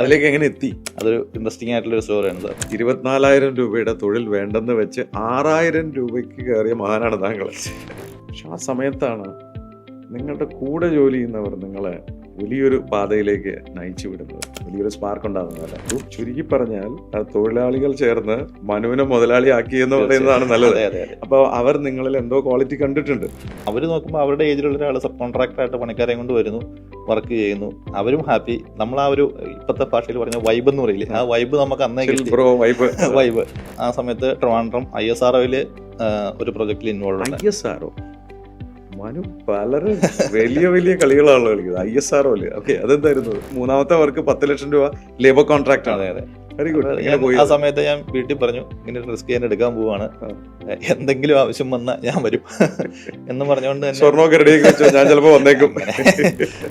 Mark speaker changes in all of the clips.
Speaker 1: അതിലേക്ക് എങ്ങനെ എത്തി?
Speaker 2: അതൊരു ഇൻട്രസ്റ്റിംഗ് ആയിട്ടുള്ള സ്റ്റോറിയാണ് സാർ.
Speaker 1: 24,000 രൂപയുടെ തൊഴിൽ വേണ്ടെന്ന് വെച്ച് 6,000 രൂപയ്ക്ക് കയറിയ മഹാനാണ് താങ്കൾ. പക്ഷെ ആ സമയത്താണ് നിങ്ങളുടെ കൂടെ ജോലി ചെയ്യുന്നവർ നിങ്ങളെ വലിയൊരു പാതയിലേക്ക് നയിച്ചു വിടുന്നത്, വലിയൊരു സ്പാർക്ക് ഉണ്ടാകുന്നതല്ല. ചുരുക്കി പറഞ്ഞാൽ ആ തൊഴിലാളികൾ ചേർന്ന് മനുവിനെ മുതലാളിയാക്കി എന്ന് പറയുന്നതാണ് നല്ലത്. അപ്പോൾ അവർ നിങ്ങളിൽ എന്തോ ക്വാളിറ്റി കണ്ടിട്ടുണ്ട്.
Speaker 2: അവർ നോക്കുമ്പോൾ അവരുടെ ഏജിലുള്ള ഒരാൾ സബ് കോൺട്രാക്ടറായിട്ട് പണിക്കാരെ കൊണ്ട് വരുന്നു, വർക്ക് ചെയ്യുന്നു, അവരും ഹാപ്പി. നമ്മൾ ആ ഒരു ഇപ്പോഴത്തെ ഭാഷയിൽ പറഞ്ഞ വൈബ് എന്ന് പറയില്ലേ, ആ വൈബ് നമുക്ക് അന്നേ വൈബ്. ആ സമയത്ത് ട്രിവാൻഡ്രം ISROയിൽ ഒരു പ്രൊജക്റ്റിൽ ഇൻവോൾവ് ആണ്.
Speaker 1: ISRO മനു വളരെ വലിയ വലിയ കളികളാണല്ലോ കളിക്കുന്നത്. ISRO അല്ലേ? ഓക്കെ, അതെന്തായിരുന്നു? മൂന്നാമത്തെ വർക്ക് 10 ലക്ഷം രൂപ ലേബർ കോൺട്രാക്ട് ആണ്.
Speaker 2: അതെ.
Speaker 1: Very good.
Speaker 2: ആ സമയത്ത് ഞാൻ വീട്ടിൽ പറഞ്ഞു, ഇങ്ങനെ റിസ്ക് ഞാൻ എടുക്കാൻ പോവാണ്, എന്തെങ്കിലും ആവശ്യം വന്നാൽ ഞാൻ വരും എന്ന് പറഞ്ഞുകൊണ്ട് തന്നെ
Speaker 1: സ്വർണ്ണമൊക്കെ റെഡിയാക്കി വെച്ചോ, ഞാൻ ചിലപ്പോൾ വന്നേക്കും.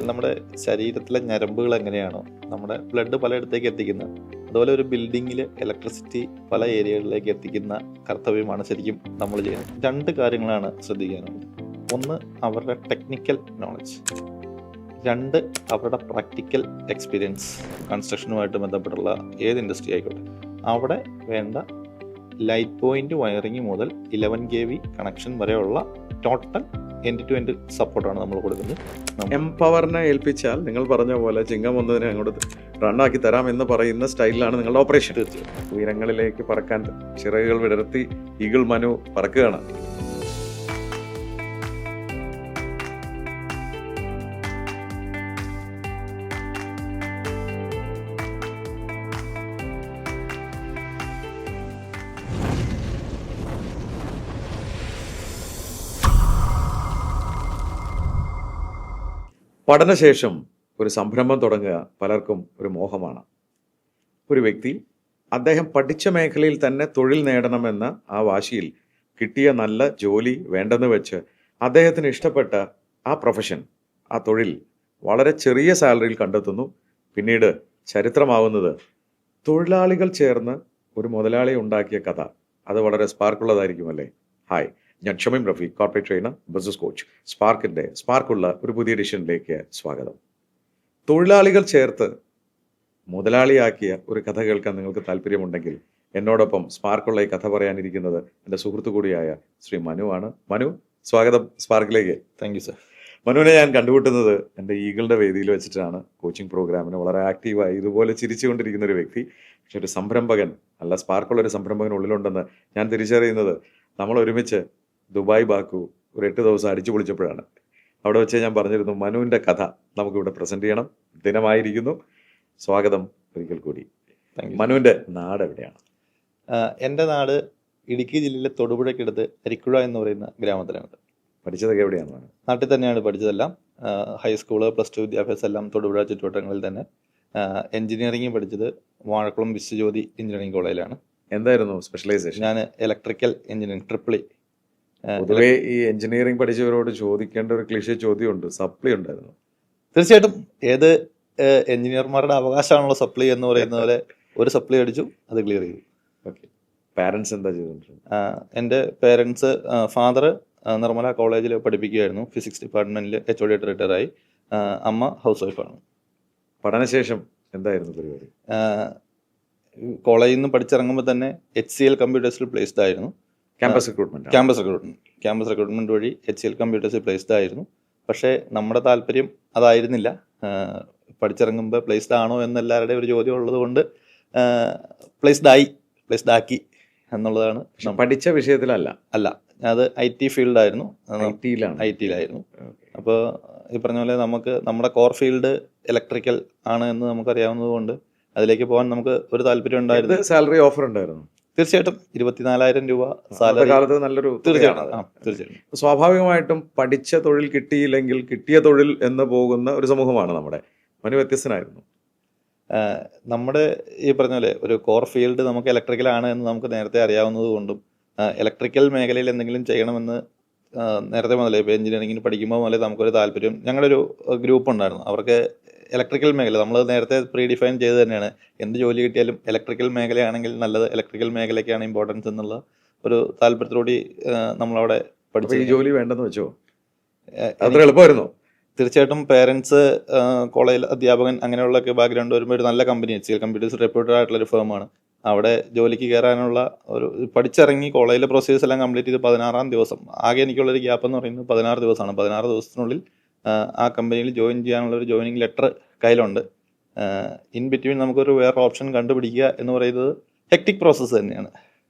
Speaker 2: നമ്മുടെ ശരീരത്തിലെ ഞരമ്പുകൾ എങ്ങനെയാണോ നമ്മുടെ ബ്ലഡ് പലയിടത്തേക്ക് എത്തിക്കുന്നത്, അതുപോലെ ഒരു ബിൽഡിങ്ങിൽ ഇലക്ട്രിസിറ്റി പല ഏരിയകളിലേക്ക് എത്തിക്കുന്ന കർത്തവ്യമാണ് ശരിക്കും നമ്മൾ ചെയ്യുന്നത്. 2 കാര്യങ്ങളാണ് ശ്രദ്ധിക്കാനുള്ളത്. ഒന്ന്, അവരുടെ ടെക്നിക്കൽ നോളജ്. 2, അവരുടെ പ്രാക്ടിക്കൽ എക്സ്പീരിയൻസ്. കൺസ്ട്രക്ഷനുമായിട്ട് ബന്ധപ്പെട്ടുള്ള ഏത് ഇൻഡസ്ട്രി ആയിക്കോട്ടെ, അവിടെ വേണ്ട ലൈറ്റ് പോയിന്റ് വയറിങ് മുതൽ 11 kV കണക്ഷൻ വരെയുള്ള ടോട്ടൽ എൻഡ് ടു എൻഡ് സപ്പോർട്ടാണ് നമ്മൾ കൊടുക്കുന്നത്.
Speaker 1: എംപവറിനെ ഏൽപ്പിച്ചാൽ നിങ്ങൾ പറഞ്ഞ പോലെ ചിങ്ങം വന്നതിനെ അങ്ങോട്ട് റണ്ണാക്കി തരാം എന്ന് പറയുന്ന സ്റ്റൈലിലാണ് നിങ്ങളുടെ ഓപ്പറേഷൻ. ഉയരങ്ങളിലേക്ക് പറക്കാൻ ചിറകുകൾ വിടർത്തി ഈഗിൾ മനു പറക്കുകയാണ്. പഠനശേഷം ഒരു സംരംഭം തുടങ്ങുക പലർക്കും ഒരു മോഹമാണ്. ഒരു വ്യക്തി അദ്ദേഹം പഠിച്ച മേഖലയിൽ തന്നെ തൊഴിൽ നേടണമെന്ന ആ വാശിയിൽ കിട്ടിയ നല്ല ജോലി വേണ്ടെന്ന് വെച്ച് അദ്ദേഹത്തിന് ഇഷ്ടപ്പെട്ട ആ പ്രൊഫഷൻ, ആ തൊഴിൽ വളരെ ചെറിയ സാലറിയിൽ കണ്ടെത്തുന്നു. പിന്നീട് ചരിത്രമാവുന്നത് തൊഴിലാളികൾ ചേർന്ന് ഒരു മുതലാളി ഉണ്ടാക്കിയ കഥ. അത് വളരെ സ്പാർക്കുള്ളതായിരിക്കുമല്ലേ? ഹായ്, ഞാൻ Shameem Rafeeq, corporate trainer, business coach. സ്പാർക്കുള്ള ഒരു പുതിയ എഡിഷനിലേക്ക് സ്വാഗതം. തൊഴിലാളികൾ ചേർത്ത് മുതലാളിയാക്കിയ ഒരു കഥ കേൾക്കാൻ നിങ്ങൾക്ക് താല്പര്യമുണ്ടെങ്കിൽ എന്നോടൊപ്പം സ്പാർക്കുള്ള ഈ കഥ പറയാനിരിക്കുന്നത് എൻ്റെ സുഹൃത്തു കൂടിയായ ശ്രീ മനുവാണ്. മനു, സ്വാഗതം സ്പാർക്കിലേക്ക്.
Speaker 2: Thank you sir.
Speaker 1: മനുവിനെ ഞാൻ കണ്ടുമുട്ടുന്നത് എൻ്റെ ഈഗിളുടെ വേദിയിൽ വെച്ചിട്ടാണ്. കോച്ചിങ് പ്രോഗ്രാമിന് വളരെ ആക്റ്റീവായി ഇതുപോലെ ചിരിച്ചുകൊണ്ടിരിക്കുന്ന ഒരു വ്യക്തി, പക്ഷെ ഒരു സംരംഭകൻ അല്ല, സ്പാർക്കുള്ള ഒരു സംരംഭകൻ ഉള്ളിലുണ്ടെന്ന് ഞാൻ തിരിച്ചറിയുന്നത് നമ്മൾ ഒരുമിച്ച് ദുബായ് ബാക്കു ഒരു 8 ദിവസം അടിച്ചു പൊളിച്ചപ്പോഴാണ്. അവിടെ വെച്ച് ഞാൻ പറഞ്ഞിരുന്നു, മനുവിൻ്റെ കഥ നമുക്കിവിടെ പ്രസന്റ് ചെയ്യണം. ദിനമായിരിക്കുന്നു. സ്വാഗതം ഒരിക്കൽ കൂടി. മനുവിൻ്റെ നാട് എവിടെയാണ്?
Speaker 2: എൻ്റെ നാട് ഇടുക്കി ജില്ലയിലെ തൊടുപുഴയ്ക്കടുത്ത് അരിക്കുഴ എന്ന് പറയുന്ന ഗ്രാമത്തിലാണ്.
Speaker 1: പഠിച്ചതൊക്കെ എവിടെയാണ്?
Speaker 2: നാട്ടിൽ തന്നെയാണ് പഠിച്ചതെല്ലാം. ഹൈസ്കൂള്, +2 വിദ്യാഭ്യാസം എല്ലാം തൊടുപുഴ ചുറ്റുവട്ടങ്ങളിൽ തന്നെ. എഞ്ചിനീയറിംഗ് പഠിച്ചത് വാഴക്കുളം വിശ്വജ്യോതി എഞ്ചിനീയറിംഗ് കോളേജിലാണ്.
Speaker 1: എന്തായിരുന്നു സ്പെഷ്യലൈസേഷൻ?
Speaker 2: ഞാൻ ഇലക്ട്രിക്കൽ എഞ്ചിനീയറിംഗ് ട്രിപ്പിളി.
Speaker 1: പൊതുവേ ഈ എഞ്ചിനീയറിംഗ് പഠിച്ചവരോട് ചോദിക്കേണ്ട ഒരു ക്ലിഷേ ചോദ്യമുണ്ട്, സപ്ലി ഉണ്ടായിരുന്നു?
Speaker 2: തീർച്ചയായിട്ടും ഏത് എഞ്ചിനീയർമാരുടെ അവകാശമാണല്ലോ സപ്ലി എന്ന് പറയുന്ന പോലെ ഒരു സപ്ലി അടിച്ചു, അത് ക്ലിയർ ചെയ്തു.
Speaker 1: ഓക്കെ. പാരൻസ് എന്താ ചെയ്തിട്ടുണ്ട്?
Speaker 2: എൻ്റെ പേരൻസ്, ഫാദർ നിർമ്മല കോളേജിൽ പഠിപ്പിക്കുകയായിരുന്നു, ഫിസിക്സ് ഡിപ്പാർട്ട്മെന്റിൽ HOD ആയിട്ട് റിട്ടയറായി. അമ്മ ഹൗസ് വൈഫാണ്.
Speaker 1: പഠനശേഷം എന്തായിരുന്നു പരിപാടി?
Speaker 2: കോളേജിൽ നിന്ന് പഠിച്ചിറങ്ങുമ്പോൾ തന്നെ HCL കമ്പ്യൂട്ടേഴ്സിൽ പ്ലേസ്ഡ് ആയിരുന്നു.
Speaker 1: ക്യാമ്പസ്
Speaker 2: റിക്രൂട്ട്മെന്റ് വഴി HCL കമ്പ്യൂട്ടേഴ്സിൽ പ്ലേസ്ഡ് ആയിരുന്നു. പക്ഷേ നമ്മുടെ താല്പര്യം അതായിരുന്നില്ല. പഠിച്ചിറങ്ങുമ്പോൾ പ്ലേസ്ഡ് ആണോ എന്നെല്ലാവരുടെയും ഒരു ചോദ്യം ഉള്ളത് കൊണ്ട് പ്ലേസ്ഡ് ആക്കി എന്നുള്ളതാണ്.
Speaker 1: പഠിച്ച വിഷയത്തിലല്ല,
Speaker 2: അത് IT ഫീൽഡായിരുന്നു.
Speaker 1: IT-ലായിരുന്നു.
Speaker 2: അപ്പോൾ ഈ പറഞ്ഞ പോലെ നമുക്ക് നമ്മുടെ കോർ ഫീൽഡ് ഇലക്ട്രിക്കൽ ആണ് എന്ന് നമുക്കറിയാവുന്നത് കൊണ്ട് അതിലേക്ക് പോകാൻ നമുക്ക് ഒരു താല്പര്യം ഉണ്ടായിരുന്നു.
Speaker 1: സാലറി ഓഫർ ഉണ്ടായിരുന്നു?
Speaker 2: തീർച്ചയായിട്ടും 24,000 രൂപ സാലറി
Speaker 1: കാലത്ത് നല്ലൊരു.
Speaker 2: തീർച്ചയായിട്ടും.
Speaker 1: സ്വാഭാവികമായിട്ടും പഠിച്ച തൊഴിൽ കിട്ടിയില്ലെങ്കിൽ കിട്ടിയ തൊഴിൽ എന്ന് പോകുന്ന ഒരു സമൂഹമാണ് നമ്മുടെ. മനു വ്യത്യസ്തനായിരുന്നു.
Speaker 2: നമ്മുടെ ഈ പറഞ്ഞ പോലെ ഒരു കോർ ഫീൽഡ് നമുക്ക് ഇലക്ട്രിക്കൽ ആണ് എന്ന് നമുക്ക് നേരത്തെ അറിയാവുന്നത് കൊണ്ടും ഇലക്ട്രിക്കൽ മേഖലയിൽ എന്തെങ്കിലും ചെയ്യണമെന്ന് നേരത്തെ മുതലേ ഇപ്പോൾ എഞ്ചിനീയറിംഗിന് പഠിക്കുമ്പോൾ മുതലേ നമുക്കൊരു താല്പര്യം. ഞങ്ങളുടെ ഒരു ഗ്രൂപ്പ് ഉണ്ടായിരുന്നു, അവർക്ക് ഇലക്ട്രിക്കൽ മേഖല നമ്മൾ നേരത്തെ പ്രീ ഡിഫൈൻ ചെയ്ത് തന്നെയാണ്. എന്ത് ജോലി കിട്ടിയാലും ഇലക്ട്രിക്കൽ മേഖലയാണെങ്കിൽ നല്ലത്, ഇലക്ട്രിക്കൽ മേഖലയ്ക്കാണ് ഇമ്പോർട്ടൻസ് എന്നുള്ള ഒരു താല്പര്യത്തോടെ നമ്മളവിടെ പഠിച്ചു.
Speaker 1: ഈ ജോലി വേണ്ടെന്ന് വെച്ചോ? അത്ര എളുപ്പമായിരുന്നു?
Speaker 2: തീർച്ചയായിട്ടും പേരൻസ്, കോളേജിൽ അധ്യാപകൻ അങ്ങനെയുള്ളൊക്കെ ബാക്ക്ഗ്രൗണ്ട് വരുമ്പോൾ ഒരു നല്ല കമ്പനി HCL കമ്പ്യൂട്ടേഴ്സ് റെപ്യൂട്ടഡ് ആയിട്ടുള്ളൊരു ഫേമാണ്. അവിടെ ജോലിക്ക് കയറാനുള്ള ഒരു പഠിച്ചിറങ്ങി കോളേജിലെ പ്രൊസീജിയേഴ്സ് എല്ലാം കംപ്ലീറ്റ് ചെയ്ത് 16-ാം ദിവസം, ആകെ എനിക്കുള്ളൊരു ഗ്യാപ്പ് എന്ന് പറയുന്നത് 16 ദിവസമാണ്. 16 ദിവസത്തിനുള്ളിൽ ആ കമ്പനിയിൽ ജോയിൻ ചെയ്യാനുള്ള ഒരു ജോയിനിങ് ലെറ്റർ കയ്യിലുണ്ട്. ഇൻ ബിറ്റ്വീൻ നമുക്കൊരു വേറെ ഓപ്ഷൻ കണ്ടുപിടിക്കുക എന്ന് പറയുന്നത് ഹെക്ടിക് പ്രോസസ്സ് തന്നെയാണ്.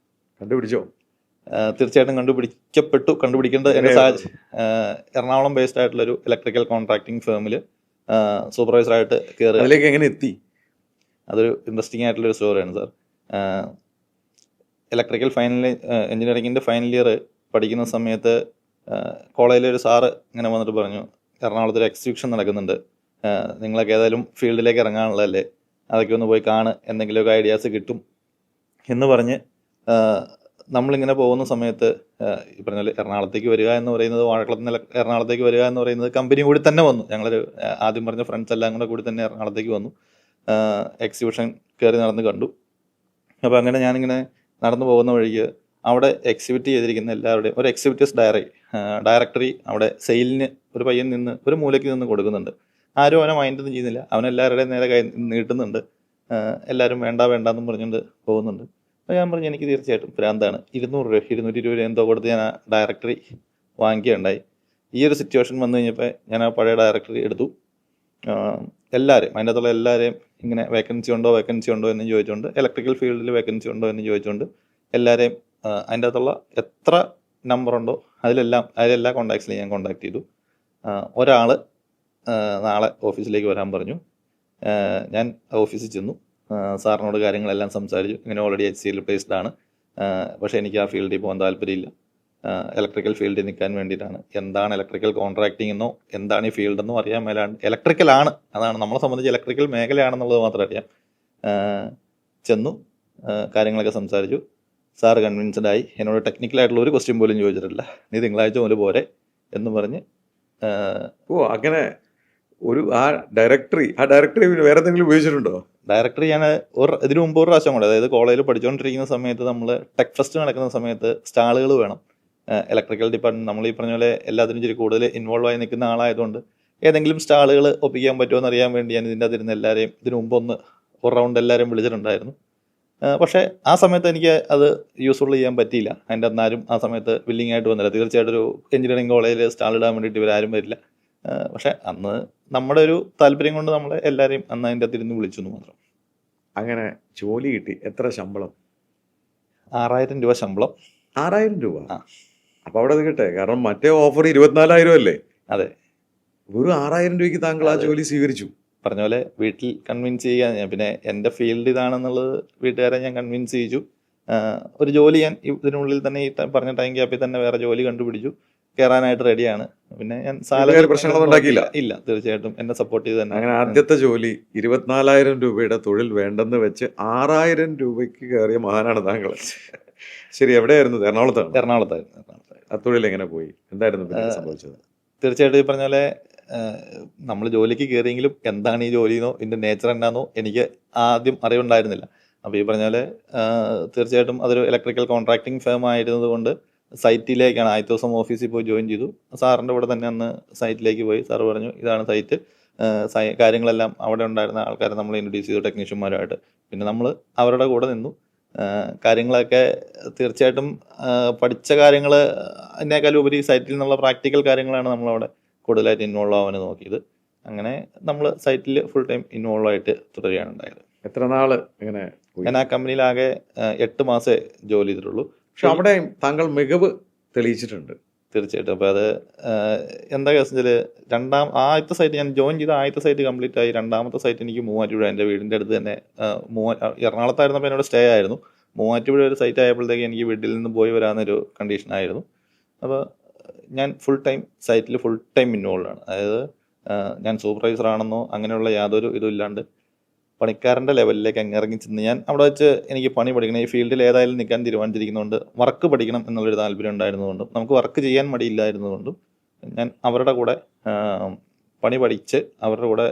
Speaker 1: കണ്ടുപിടിച്ചോ?
Speaker 2: തീർച്ചയായിട്ടും കണ്ടുപിടിക്കേണ്ടത് എൻ്റെ എറണാകുളം ബേസ്ഡ് ആയിട്ടുള്ളൊരു ഇലക്ട്രിക്കൽ കോൺട്രാക്ടിങ് ഫേമിൽ സൂപ്പർവൈസറായിട്ട് കയറുക.
Speaker 1: അതിലേക്ക് എങ്ങനെ എത്തി?
Speaker 2: അതൊരു ഇൻട്രസ്റ്റിംഗ് ആയിട്ടുള്ളൊരു സ്റ്റോറിയാണ് സാർ. ഇലക്ട്രിക്കൽ എഞ്ചിനീയറിംഗിൻ്റെ ഫൈനൽ ഇയർ പഠിക്കുന്ന സമയത്ത് കോളേജിലെ ഒരു സാറ് ഇങ്ങനെ വന്നിട്ട് പറഞ്ഞു, എറണാകുളത്തൊരു എക്സിബിഷൻ നടക്കുന്നുണ്ട്, നിങ്ങളൊക്കെ ഏതായാലും ഫീൽഡിലേക്ക് ഇറങ്ങാനുള്ളതല്ലേ, അതൊക്കെ ഒന്ന് പോയി കാണ്, എന്തെങ്കിലുമൊക്കെ ഐഡിയാസ് കിട്ടും എന്ന് പറഞ്ഞ് നമ്മളിങ്ങനെ പോകുന്ന സമയത്ത് ഈ പറഞ്ഞ പോലെ എറണാകുളത്തേക്ക് വരിക എന്ന് പറയുന്നത്, വാഴക്കുളത്ത് നിന്ന് എറണാകുളത്തേക്ക് വരിക എന്ന് പറയുന്നത് കമ്പനി കൂടി തന്നെ വന്നു. ഞങ്ങളൊരു ആദ്യം പറഞ്ഞ ഫ്രണ്ട്സ് എല്ലാം കൂടി തന്നെ എറണാകുളത്തേക്ക് വന്നു. എക്സിബിഷൻ കയറി നടന്ന് കണ്ടു. അപ്പോൾ അങ്ങനെ ഞാനിങ്ങനെ നടന്നു പോകുന്ന വഴിക്ക് അവിടെ എക്സിബിറ്റ് ചെയ്തിരിക്കുന്ന എല്ലാവരുടെയും ഒരു എക്സിബിറ്റേഴ്സ് ഡയറക്ടറി അവിടെ സെയിലിന് ഒരു പയ്യൻ നിന്ന് ഒരു മൂലയ്ക്ക് നിന്ന് കൊടുക്കുന്നുണ്ട്. ആരും അവനെ മൈൻഡൊന്നും ചെയ്യുന്നില്ല. അവനെല്ലാവരുടെയും നേരെ കൈ നീട്ടുന്നുണ്ട്. എല്ലാവരും വേണ്ടെന്നും പറഞ്ഞുകൊണ്ട് പോകുന്നുണ്ട്. അപ്പോൾ ഞാൻ പറഞ്ഞു, എനിക്ക് തീർച്ചയായിട്ടും ഭ്രാന്താണ്, 200 രൂപ 220 രൂപ എന്തോ കൊടുത്ത് ഞാൻ ആ ഡയറക്ടറി വാങ്ങിക്കുകയുണ്ടായി. ഈ ഒരു സിറ്റുവേഷൻ വന്നു കഴിഞ്ഞപ്പോൾ ഞാൻ ആ പഴയ ഡയറക്ടറി എടുത്തു. എല്ലാവരും അതിൻ്റെ അകത്തുള്ള എല്ലാവരെയും ഇങ്ങനെ വേക്കൻസി ഉണ്ടോ എന്ന് ചോദിച്ചുകൊണ്ട്, ഇലക്ട്രിക്കൽ ഫീൽഡിൽ വേക്കൻസി ഉണ്ടോ എന്ന് ചോദിച്ചുകൊണ്ട് എല്ലാവരെയും അതിൻ്റെ അകത്തുള്ള എത്ര നമ്പർ ഉണ്ടോ അതിലെല്ലാ കോൺടാക്ട്സിലും ഞാൻ കോൺടാക്ട് ചെയ്തു. ഒരാൾ നാളെ ഓഫീസിലേക്ക് വരാൻ പറഞ്ഞു. ഞാൻ ഓഫീസിൽ ചെന്നു. സാറിനോട് കാര്യങ്ങളെല്ലാം സംസാരിച്ചു. ഇങ്ങനെ ഓൾറെഡി HCL പ്ലേസ്ഡ് ആണ്, പക്ഷേ എനിക്ക് ആ ഫീൽഡിൽ പോകാൻ താല്പര്യമില്ല, ഇലക്ട്രിക്കൽ ഫീൽഡിൽ നിൽക്കാൻ വേണ്ടിയിട്ടാണ്. എന്താണ് ഇലക്ട്രിക്കൽ കോൺട്രാക്ടിങ് എന്നോ എന്താണ് ഈ ഫീൽഡെന്നോ അറിയാൻ മേലാണ്ട് ഇലക്ട്രിക്കലാണ്, അതാണ് നമ്മളെ സംബന്ധിച്ച് ഇലക്ട്രിക്കൽ മേഖലയാണെന്നുള്ളത് മാത്രം അറിയാം. ചെന്നു, കാര്യങ്ങളൊക്കെ സംസാരിച്ചു. സാറ് കൺവിൻസ്ഡ് ആയി. എന്നോട് ടെക്നിക്കലായിട്ടുള്ള ഒരു ക്വസ്റ്റ്യൻ പോലും ചോദിച്ചിട്ടില്ല. നീ തിങ്കളാഴ്ച മുതൽ പോരെ എന്ന് പറഞ്ഞ്.
Speaker 1: അങ്ങനെ ഒരു ആ ഡയറക്ടറി വേറെ എന്തെങ്കിലും ഉപയോഗിച്ചിട്ടുണ്ടോ?
Speaker 2: ഡയറക്ടറി ഞാൻ ഇതിനു മുമ്പ് ഒരു പ്രാവശ്യം കൂടെ, അതായത് കോളേജിൽ പഠിച്ചുകൊണ്ടിരിക്കുന്ന സമയത്ത് നമ്മൾ ടെക് ഫെസ്റ്റ് നടക്കുന്ന സമയത്ത് സ്റ്റാളുകൾ വേണം. ഇലക്ട്രിക്കൽ ഡിപ്പാർട്ട്മെന്റ് നമ്മൾ ഈ പറഞ്ഞ പോലെ എല്ലാത്തിനും ഇച്ചിരി കൂടുതൽ ഇൻവോൾവ് ആയി നിൽക്കുന്ന ആളായതുകൊണ്ട് ഏതെങ്കിലും സ്റ്റാളുകൾ ഒപ്പിക്കാൻ പറ്റുമോ എന്ന് അറിയാൻ വേണ്ടി ഞാൻ ഇതിൻ്റെ അതിരുന്ന എല്ലാവരെയും ഇതിനു മുമ്പ് ഒരു റൗണ്ട് എല്ലാവരെയും വിളിച്ചിട്ടുണ്ടായിരുന്നു. പക്ഷേ ആ സമയത്ത് എനിക്ക് അത് യൂസ്ഫുൾ ചെയ്യാൻ പറ്റിയില്ല. അതിൻ്റെ അന്നാരും ആ സമയത്ത് വില്ലിംഗ് ആയിട്ട് വന്നില്ല. തീർച്ചയായിട്ടും ഒരു എഞ്ചിനീയറിംഗ് കോളേജിൽ സ്റ്റാൾ ഇടാൻ വേണ്ടിയിട്ട് ഇവരാരും വരില്ല. പക്ഷെ അന്ന് നമ്മുടെ ഒരു താല്പര്യം കൊണ്ട് നമ്മളെ എല്ലാവരെയും അന്ന് അതിൻ്റെ അകത്തിരുന്ന് വിളിച്ചു എന്ന് മാത്രം.
Speaker 1: അങ്ങനെ ജോലി കിട്ടി. എത്ര ശമ്പളം?
Speaker 2: 6000 രൂപ ശമ്പളം.
Speaker 1: 6000 രൂപ? അപ്പൊ അവിടെ നിൽക്കട്ടെ, കാരണം മറ്റേ ഓഫർ 24,000 അല്ലേ?
Speaker 2: അതെ.
Speaker 1: വെറും 6000 രൂപയ്ക്ക് താങ്കൾ ആ ജോലി സ്വീകരിച്ചു?
Speaker 2: പറഞ്ഞ പോലെ വീട്ടിൽ കൺവിൻസ് ചെയ്യാൻ ഞാൻ, പിന്നെ എൻ്റെ ഫീൽഡ് ഇതാണെന്നുള്ളത് വീട്ടുകാരെ ഞാൻ കൺവിൻസ് ചെയ്യിച്ചു. ഒരു ജോലി ഞാൻ ഇതിനുള്ളിൽ തന്നെ ഈ പറഞ്ഞ ടൈം ഗ്യാപ്പിൽ തന്നെ വേറെ ജോലി കണ്ടുപിടിച്ചു. കയറാനായിട്ട് റെഡിയാണ്. പിന്നെ ഞാൻ സാലറി
Speaker 1: പ്രശ്നങ്ങളൊന്നും ഉണ്ടാക്കിയില്ല?
Speaker 2: ഇല്ല, തീർച്ചയായിട്ടും എന്നെ സപ്പോർട്ട് ചെയ്ത് തന്നെ.
Speaker 1: അങ്ങനെ ആദ്യത്തെ ജോലി 24,000 രൂപയുടെ തൊഴിൽ വേണ്ടെന്ന് വെച്ച് 6000 രൂപയ്ക്ക് കയറിയ മഹാനാണ് താങ്കൾ. ശരി, എവിടെയായിരുന്നു?
Speaker 2: എറണാകുളത്തായിരുന്നു.
Speaker 1: ആ തൊഴിൽ എങ്ങനെ പോയി? എന്തായിരുന്നു സംഭവിച്ചത്?
Speaker 2: തീർച്ചയായിട്ടും ഈ പറഞ്ഞ പോലെ നമ്മൾ ജോലിക്ക് കയറിയെങ്കിലും എന്താണ് ഈ ജോലിയെന്നോ ഇതിൻ്റെ നേച്ചർ എന്നാന്നോ എനിക്ക് ആദ്യം അറിവുണ്ടായിരുന്നില്ല. അപ്പോൾ ഈ പറഞ്ഞ പോലെ തീർച്ചയായിട്ടും അതൊരു ഇലക്ട്രിക്കൽ കോൺട്രാക്ടിങ് ഫേം ആയിരുന്നത് കൊണ്ട് സൈറ്റിലേക്കാണ് ആദ്യത്തെ ദിവസം ഓഫീസിൽ പോയി ജോയിൻ ചെയ്തു. സാറിൻ്റെ കൂടെ തന്നെ അന്ന് സൈറ്റിലേക്ക് പോയി. സാറ് പറഞ്ഞു, ഇതാണ് സൈറ്റ്, കാര്യങ്ങളെല്ലാം അവിടെ ഉണ്ടായിരുന്ന ആൾക്കാരെ നമ്മൾ ഇൻട്രൊഡ്യൂസ് ചെയ്തു ടെക്നീഷ്യന്മാരുമായിട്ട്. പിന്നെ നമ്മൾ അവരുടെ കൂടെ നിന്നു. കാര്യങ്ങളൊക്കെ തീർച്ചയായിട്ടും പഠിച്ച കാര്യങ്ങൾ അതിനേക്കാൾ ഉപരി സൈറ്റിൽ നിന്നുള്ള പ്രാക്ടിക്കൽ കാര്യങ്ങളാണ് നമ്മളവിടെ കൂടുതലായിട്ട് ഇൻവോൾവ് ആവാൻ നോക്കിയത്. അങ്ങനെ നമ്മൾ സൈറ്റിൽ ഫുൾ ടൈം ഇൻവോൾവ് ആയിട്ട് തുടരുകയാണ് ഉണ്ടായത്.
Speaker 1: എത്ര നാൾ ഇങ്ങനെ?
Speaker 2: ഞാൻ ആ കമ്പനിയിലാകെ 8 മാസമേ ജോലി ചെയ്തിട്ടുള്ളൂ.
Speaker 1: പക്ഷെ അവിടെ താങ്കൾ മികവ് തെളിയിച്ചിട്ടുണ്ട്.
Speaker 2: തീർച്ചയായിട്ടും. അപ്പോൾ അത് എന്താ കേസ് വെച്ചാൽ ആദ്യത്തെ സൈറ്റ് ഞാൻ ജോയിൻ ചെയ്ത ആദ്യത്തെ സൈറ്റ് കംപ്ലീറ്റ് ആയി. രണ്ടാമത്തെ സൈറ്റ് എനിക്ക് മൂവാറ്റുപുഴ, എൻ്റെ വീടിൻ്റെ അടുത്ത് തന്നെ. എറണാകുളത്തായിരുന്നപ്പോൾ എന്നോട് സ്റ്റേ ആയിരുന്നു. മൂവാറ്റുപുഴ ഒരു സൈറ്റ് ആയപ്പോഴത്തേക്ക് എനിക്ക് വീട്ടിൽ നിന്ന് പോയി വരാമെന്നൊരു കണ്ടീഷനായിരുന്നു. അപ്പോൾ ഞാൻ സൈറ്റിൽ ഫുൾ ടൈം ഇൻവോൾവ് ആണ്. അതായത് ഞാൻ സൂപ്പർവൈസർ ആണെന്നോ അങ്ങനെയുള്ള യാതൊരു ഇതും ഇല്ലാണ്ട് പണിക്കാരൻ്റെ ലെവലിലേക്ക് അങ്ങ് ഇറങ്ങി ചെന്ന് ഞാൻ അവിടെ വെച്ച് എനിക്ക് പണി പഠിക്കണം. ഈ ഫീൽഡിൽ ഏതായാലും നിൽക്കാൻ തീരുമാനിച്ചിരിക്കുന്നതുകൊണ്ട് വർക്ക് പഠിക്കണം എന്നുള്ളൊരു താല്പര്യം ഉണ്ടായിരുന്നതുകൊണ്ടും നമുക്ക് വർക്ക് ചെയ്യാൻ മടിയില്ലായിരുന്നതുകൊണ്ടും ഞാൻ അവരുടെ കൂടെ പണി പഠിച്ച് അവരുടെ കൂടെ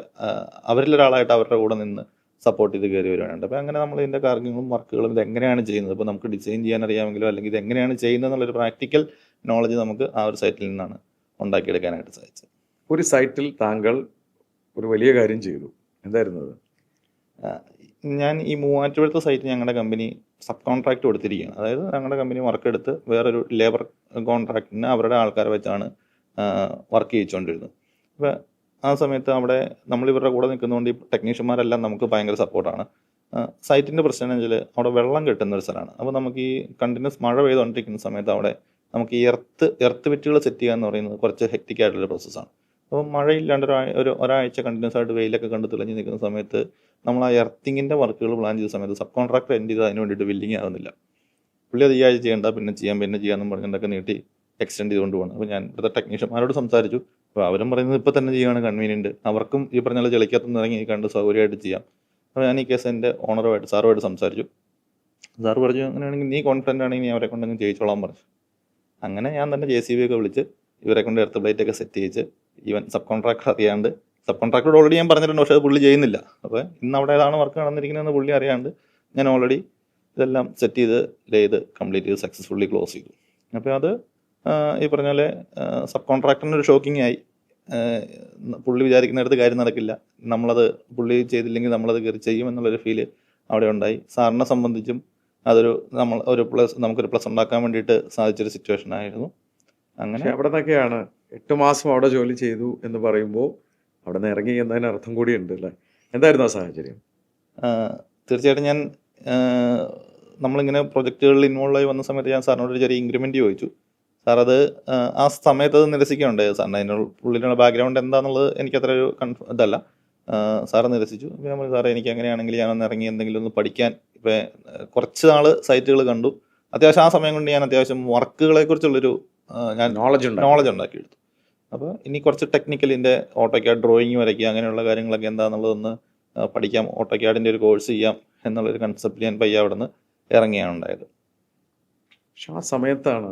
Speaker 2: അവരിലൊരാളായിട്ട് അവരുടെ കൂടെ നിന്ന് സപ്പോർട്ട് ചെയ്ത് കയറി വരുവാനുണ്ട്. അപ്പോൾ അങ്ങനെ നമ്മൾ ഇതിൻ്റെ കാര്യങ്ങളും വർക്കുകളും ഇതെങ്ങനെയാണ് ചെയ്യുന്നത്, ഇപ്പോൾ നമുക്ക് ഡിസൈൻ ചെയ്യാൻ അറിയാമെങ്കിലോ അല്ലെങ്കിൽ ഇതെങ്ങനെയാണ് ചെയ്യുന്നത് എന്നുള്ളൊരു പ്രാക്ടിക്കൽ നോളജ് നമുക്ക് ആ ഒരു സൈറ്റിൽ നിന്നാണ് ഉണ്ടാക്കിയെടുക്കാനായിട്ട് സാധിച്ചത്.
Speaker 1: ഒരു സൈറ്റിൽ താങ്കൾ ഒരു വലിയ കാര്യം ചെയ്തു. എന്തായിരുന്നു അത്?
Speaker 2: ഞാൻ ഈ മൂവാറ്റുപുഴത്തെ സൈറ്റ് ഞങ്ങളുടെ കമ്പനി സബ് കോൺട്രാക്ട് കൊടുത്തിരിക്കുകയാണ്. അതായത് ഞങ്ങളുടെ കമ്പനി വർക്ക് എടുത്ത് വേറൊരു ലേബർ കോൺട്രാക്ടിന് അവരുടെ ആൾക്കാരെ വെച്ചാണ് വർക്ക് ചെയ്യിച്ചുകൊണ്ടിരുന്നത്. അപ്പോൾ ആ സമയത്ത് അവിടെ നമ്മൾ ഇവരുടെ കൂടെ നിൽക്കുന്നതുകൊണ്ട് ഈ ടെക്നീഷ്യന്മാരെല്ലാം നമുക്ക് ഭയങ്കര സപ്പോർട്ടാണ്. സൈറ്റിൻ്റെ പ്രശ്നം എന്ന് വെച്ചാൽ അവിടെ വെള്ളം കിട്ടുന്ന ഒരു സ്ഥലമാണ്. അപ്പോൾ നമുക്ക് ഈ കണ്ടിന്യൂസ് മഴ പെയ്തുകൊണ്ടിരിക്കുന്ന സമയത്ത് അവിടെ നമുക്ക് ഈ എർത്ത് വിറ്റുകൾ സെറ്റ് ചെയ്യുക എന്ന് പറയുന്നത് കുറച്ച് ഹെക്റ്റിക് ആയിട്ടുള്ള പ്രോസസ്സാണ്. അപ്പോൾ മഴയില്ലാണ്ട് ഒരാഴ്ച കണ്ടിന്യൂസ് ആയിട്ട് വെയിലൊക്കെ കണ്ട് തെളിഞ്ഞ് നിൽക്കുന്ന സമയത്ത് നമ്മൾ ആ എർത്തിങ്ങിൻ്റെ വർക്കുകൾ പ്ലാൻ ചെയ്ത സമയത്ത് സബ് കോൺട്രാക്ടർ എൻഡ് ചെയ്ത് അതിന് വേണ്ടിയിട്ട് ബില്ലിങ് ആകുന്നില്ല. പുള്ളി അത് ഈ ആഴ്ച ചെയ്യേണ്ട, പിന്നെ ചെയ്യാമെന്ന് പറഞ്ഞിട്ടൊക്കെ നീട്ടി എക്സ്റ്റെൻഡ് ചെയ്തുകൊണ്ട് പോകണം. അപ്പോൾ ഞാൻ ഇവിടുത്തെ ടെക്നീഷ്യന്മാരോട് സംസാരിച്ചു. അപ്പോൾ അവരും പറയുന്നത് ഇപ്പോൾ തന്നെ ചെയ്യുകയാണ് കൺവീനിയൻറ്റ്, അവർക്കും ഈ പറഞ്ഞ പോലെ ചെളിക്കകത്തുനിന്ന് ഇറങ്ങി കണ്ട് സൗകര്യമായിട്ട് ചെയ്യാം. അപ്പോൾ ഞാൻ ഈ കേസ് എൻ്റെ സാറുമായിട്ട് സംസാരിച്ചു. സാറ് പറഞ്ഞു അങ്ങനെയാണെങ്കിൽ നീ കോൺഫിഡൻ്റ് ആണെങ്കിൽ നീ അവരെ കൊണ്ടങ്ങ് ചെയ്യിച്ചോളാൻ പറഞ്ഞു. അങ്ങനെ ഞാൻ തന്നെ JCB ഒക്കെ വിളിച്ച് ഇവരെ കൊണ്ട് എർത്ത് പ്ലേറ്റ് ഒക്കെ സെറ്റ് ചെയ്യിച്ച് ഈവൻ സബ് കോൺട്രാക്ടർ അറിയാണ്ട്, സബ് കോൺട്രാക്ടറോട് ഓൾറെഡി ഞാൻ പറഞ്ഞിട്ടുണ്ട്, പക്ഷേ അത് പുള്ളി ചെയ്യുന്നില്ല. അപ്പോൾ ഇന്ന് അവിടെ ഏതാണ് വർക്ക് നടന്നിരിക്കുന്നതെന്ന് പുള്ളി അറിയാണ്ട് ഞാൻ ഓൾറെഡി ഇതെല്ലാം സെറ്റ് ചെയ്ത് കംപ്ലീറ്റ് ചെയ്ത് സക്സസ്ഫുള്ളി ക്ലോസ് ചെയ്തു. അപ്പോൾ അത് ഈ പറഞ്ഞ പോലെ സബ് കോൺട്രാക്ടറിന് ഒരു ഷോക്കിംഗ് ആയി. പുള്ളി വിചാരിക്കുന്നിടത്ത് കാര്യം നടക്കില്ല, പുള്ളി ചെയ്തില്ലെങ്കിൽ നമ്മളത് കയറി ചെയ്യും എന്നുള്ളൊരു ഫീല് അവിടെ ഉണ്ടായി. സാറിനെ സംബന്ധിച്ചും അതൊരു നമുക്കൊരു പ്ലസ് ഉണ്ടാക്കാൻ വേണ്ടിയിട്ട് സാധിച്ചൊരു സിറ്റുവേഷൻ ആയിരുന്നു. അങ്ങനെ
Speaker 1: അവിടെ നിന്നൊക്കെയാണ് 8 മാസം അവിടെ ജോലി ചെയ്തു എന്ന് പറയുമ്പോൾ അവിടെ നിന്ന് ഇറങ്ങി എന്നതിന് അർത്ഥം കൂടിയുണ്ട് അല്ലേ? എന്തായിരുന്നു ആ സാഹചര്യം?
Speaker 2: തീർച്ചയായിട്ടും ഞാൻ നമ്മളിങ്ങനെ പ്രൊജക്റ്റുകളിൽ ഇൻവോൾവ് ആയി വന്ന സമയത്ത് ഞാൻ സാറിനോട് ഒരു ചെറിയ ഇൻക്രിമെൻറ്റ് ചോദിച്ചു. സാർ അത് ആ സമയത്ത് അത് നിരസിക്കുകയുണ്ടായി. സാറിന് അതിനുള്ള പുള്ളിയുടെ ബാക്ക്ഗ്രൗണ്ട് എന്താണെന്നുള്ളത് എനിക്കത്ര ഒരു ഇതല്ല. സാറ് നിരസിച്ചു. അപ്പോൾ ഞാൻ പറഞ്ഞു സാറേ എനിക്ക് അങ്ങനെയാണെങ്കിൽ ഞാനൊന്ന് ഇറങ്ങി എന്തെങ്കിലും ഒന്ന് പഠിക്കാൻ. ഇപ്പം കുറച്ച് നാൾ സൈറ്റുകൾ കണ്ടു. അത്യാവശ്യം ആ സമയം കൊണ്ട് ഞാൻ അത്യാവശ്യം വർക്കുകളെ കുറിച്ചുള്ളൊരു ഞാൻ നോളജ് ഉണ്ടാക്കിയെടുത്തു. അപ്പോൾ ഇനി കുറച്ച് ടെക്നിക്കലിൻ്റെ ഓട്ടോക്യാഡ് ഡ്രോയിങ് വരയ്ക്കുക അങ്ങനെയുള്ള കാര്യങ്ങളൊക്കെ എന്താണെന്നുള്ളതൊന്ന് പഠിക്കാം, ഓട്ടോക്യാഡിൻ്റെ ഒരു കോഴ്സ് ചെയ്യാം എന്നുള്ളൊരു കൺസെപ്റ്റ് ഞാൻ പയ്യെ അവിടെ നിന്ന് ഇറങ്ങിയാണ് ഉണ്ടായത്.
Speaker 1: പക്ഷെ ആ സമയത്താണ്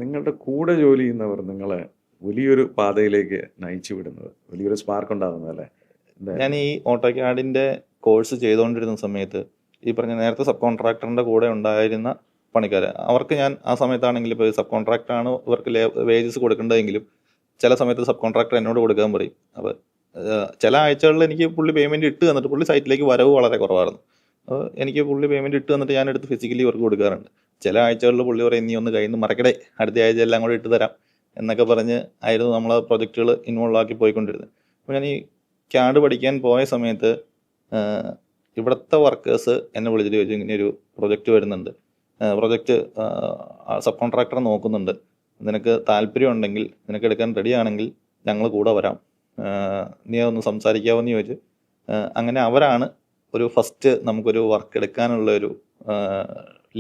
Speaker 1: നിങ്ങളുടെ കൂടെ ജോലി ചെയ്യുന്നവർ നിങ്ങളെ വലിയൊരു പാതയിലേക്ക് നയിച്ചു വിടുന്നത്, വലിയൊരു സ്പാർക്ക് ഉണ്ടാകുന്നത് അല്ലേ?
Speaker 2: ഞാൻ ഈ ഓട്ടോക്യാഡിൻ്റെ കോഴ്സ് ചെയ്തുകൊണ്ടിരുന്ന സമയത്ത് ഈ പറഞ്ഞ നേരത്തെ സബ് കോൺട്രാക്ടറിൻ്റെ കൂടെ ഉണ്ടായിരുന്ന പണിക്കാർ, അവർക്ക് ഞാൻ ആ സമയത്താണെങ്കിൽ ഇപ്പോൾ സബ് കോൺട്രാക്ടറാണ് ഇവർക്ക് വേജസ് കൊടുക്കേണ്ടതെങ്കിലും ചില സമയത്ത് സബ് കോൺട്രാക്ടർ എന്നോട് കൊടുക്കാൻ പറയും. അപ്പോൾ ചില ആഴ്ചകളിൽ എനിക്ക് പുള്ളി പേയ്മെൻറ്റ് ഇട്ട് തന്നിട്ട്, പുള്ളി സൈറ്റിലേക്ക് വരവ് വളരെ കുറവായിരുന്നു. അപ്പോൾ എനിക്ക് പുള്ളി പേയ്മെൻറ്റ് ഇട്ട് തന്നിട്ട് ഞാൻ എടുത്ത് ഫിസിക്കലി ഇവർക്ക് കൊടുക്കാറുണ്ട്. ചില ആഴ്ചകളിൽ പുള്ളി പറയും നീ ഒന്ന് കയ്യിൽ നിന്ന് മറക്കടേ, അടുത്ത ആഴ്ച എല്ലാം കൂടെ ഇട്ട് തരാം എന്നൊക്കെ പറഞ്ഞ് ആയിരുന്നു നമ്മൾ പ്രൊജക്റ്റുകൾ ഇൻവോൾവ് ആക്കി പോയിക്കൊണ്ടിരുന്നത്. അപ്പോൾ ഞാൻ ഈ ക്യാഡ് പഠിക്കാൻ പോയ സമയത്ത് ഇവിടുത്തെ വർക്കേഴ്സ് എന്നെ വിളിച്ചിട്ട് ചോദിച്ചു ഇങ്ങനെ ഒരു പ്രൊജക്റ്റ് വരുന്നുണ്ട്, പ്രൊജക്റ്റ് സബ് കോൺട്രാക്ടർ നോക്കുന്നുണ്ട്, നിനക്ക് താല്പര്യം ഉണ്ടെങ്കിൽ നിനക്ക് എടുക്കാൻ റെഡിയാണെങ്കിൽ ഞങ്ങൾ കൂടെ വരാം, നീ അതൊന്ന് സംസാരിക്കാമോ എന്ന് ചോദിച്ച് അങ്ങനെ അവരാണ് ഒരു ഫസ്റ്റ് നമുക്കൊരു വർക്ക് എടുക്കാനുള്ള ഒരു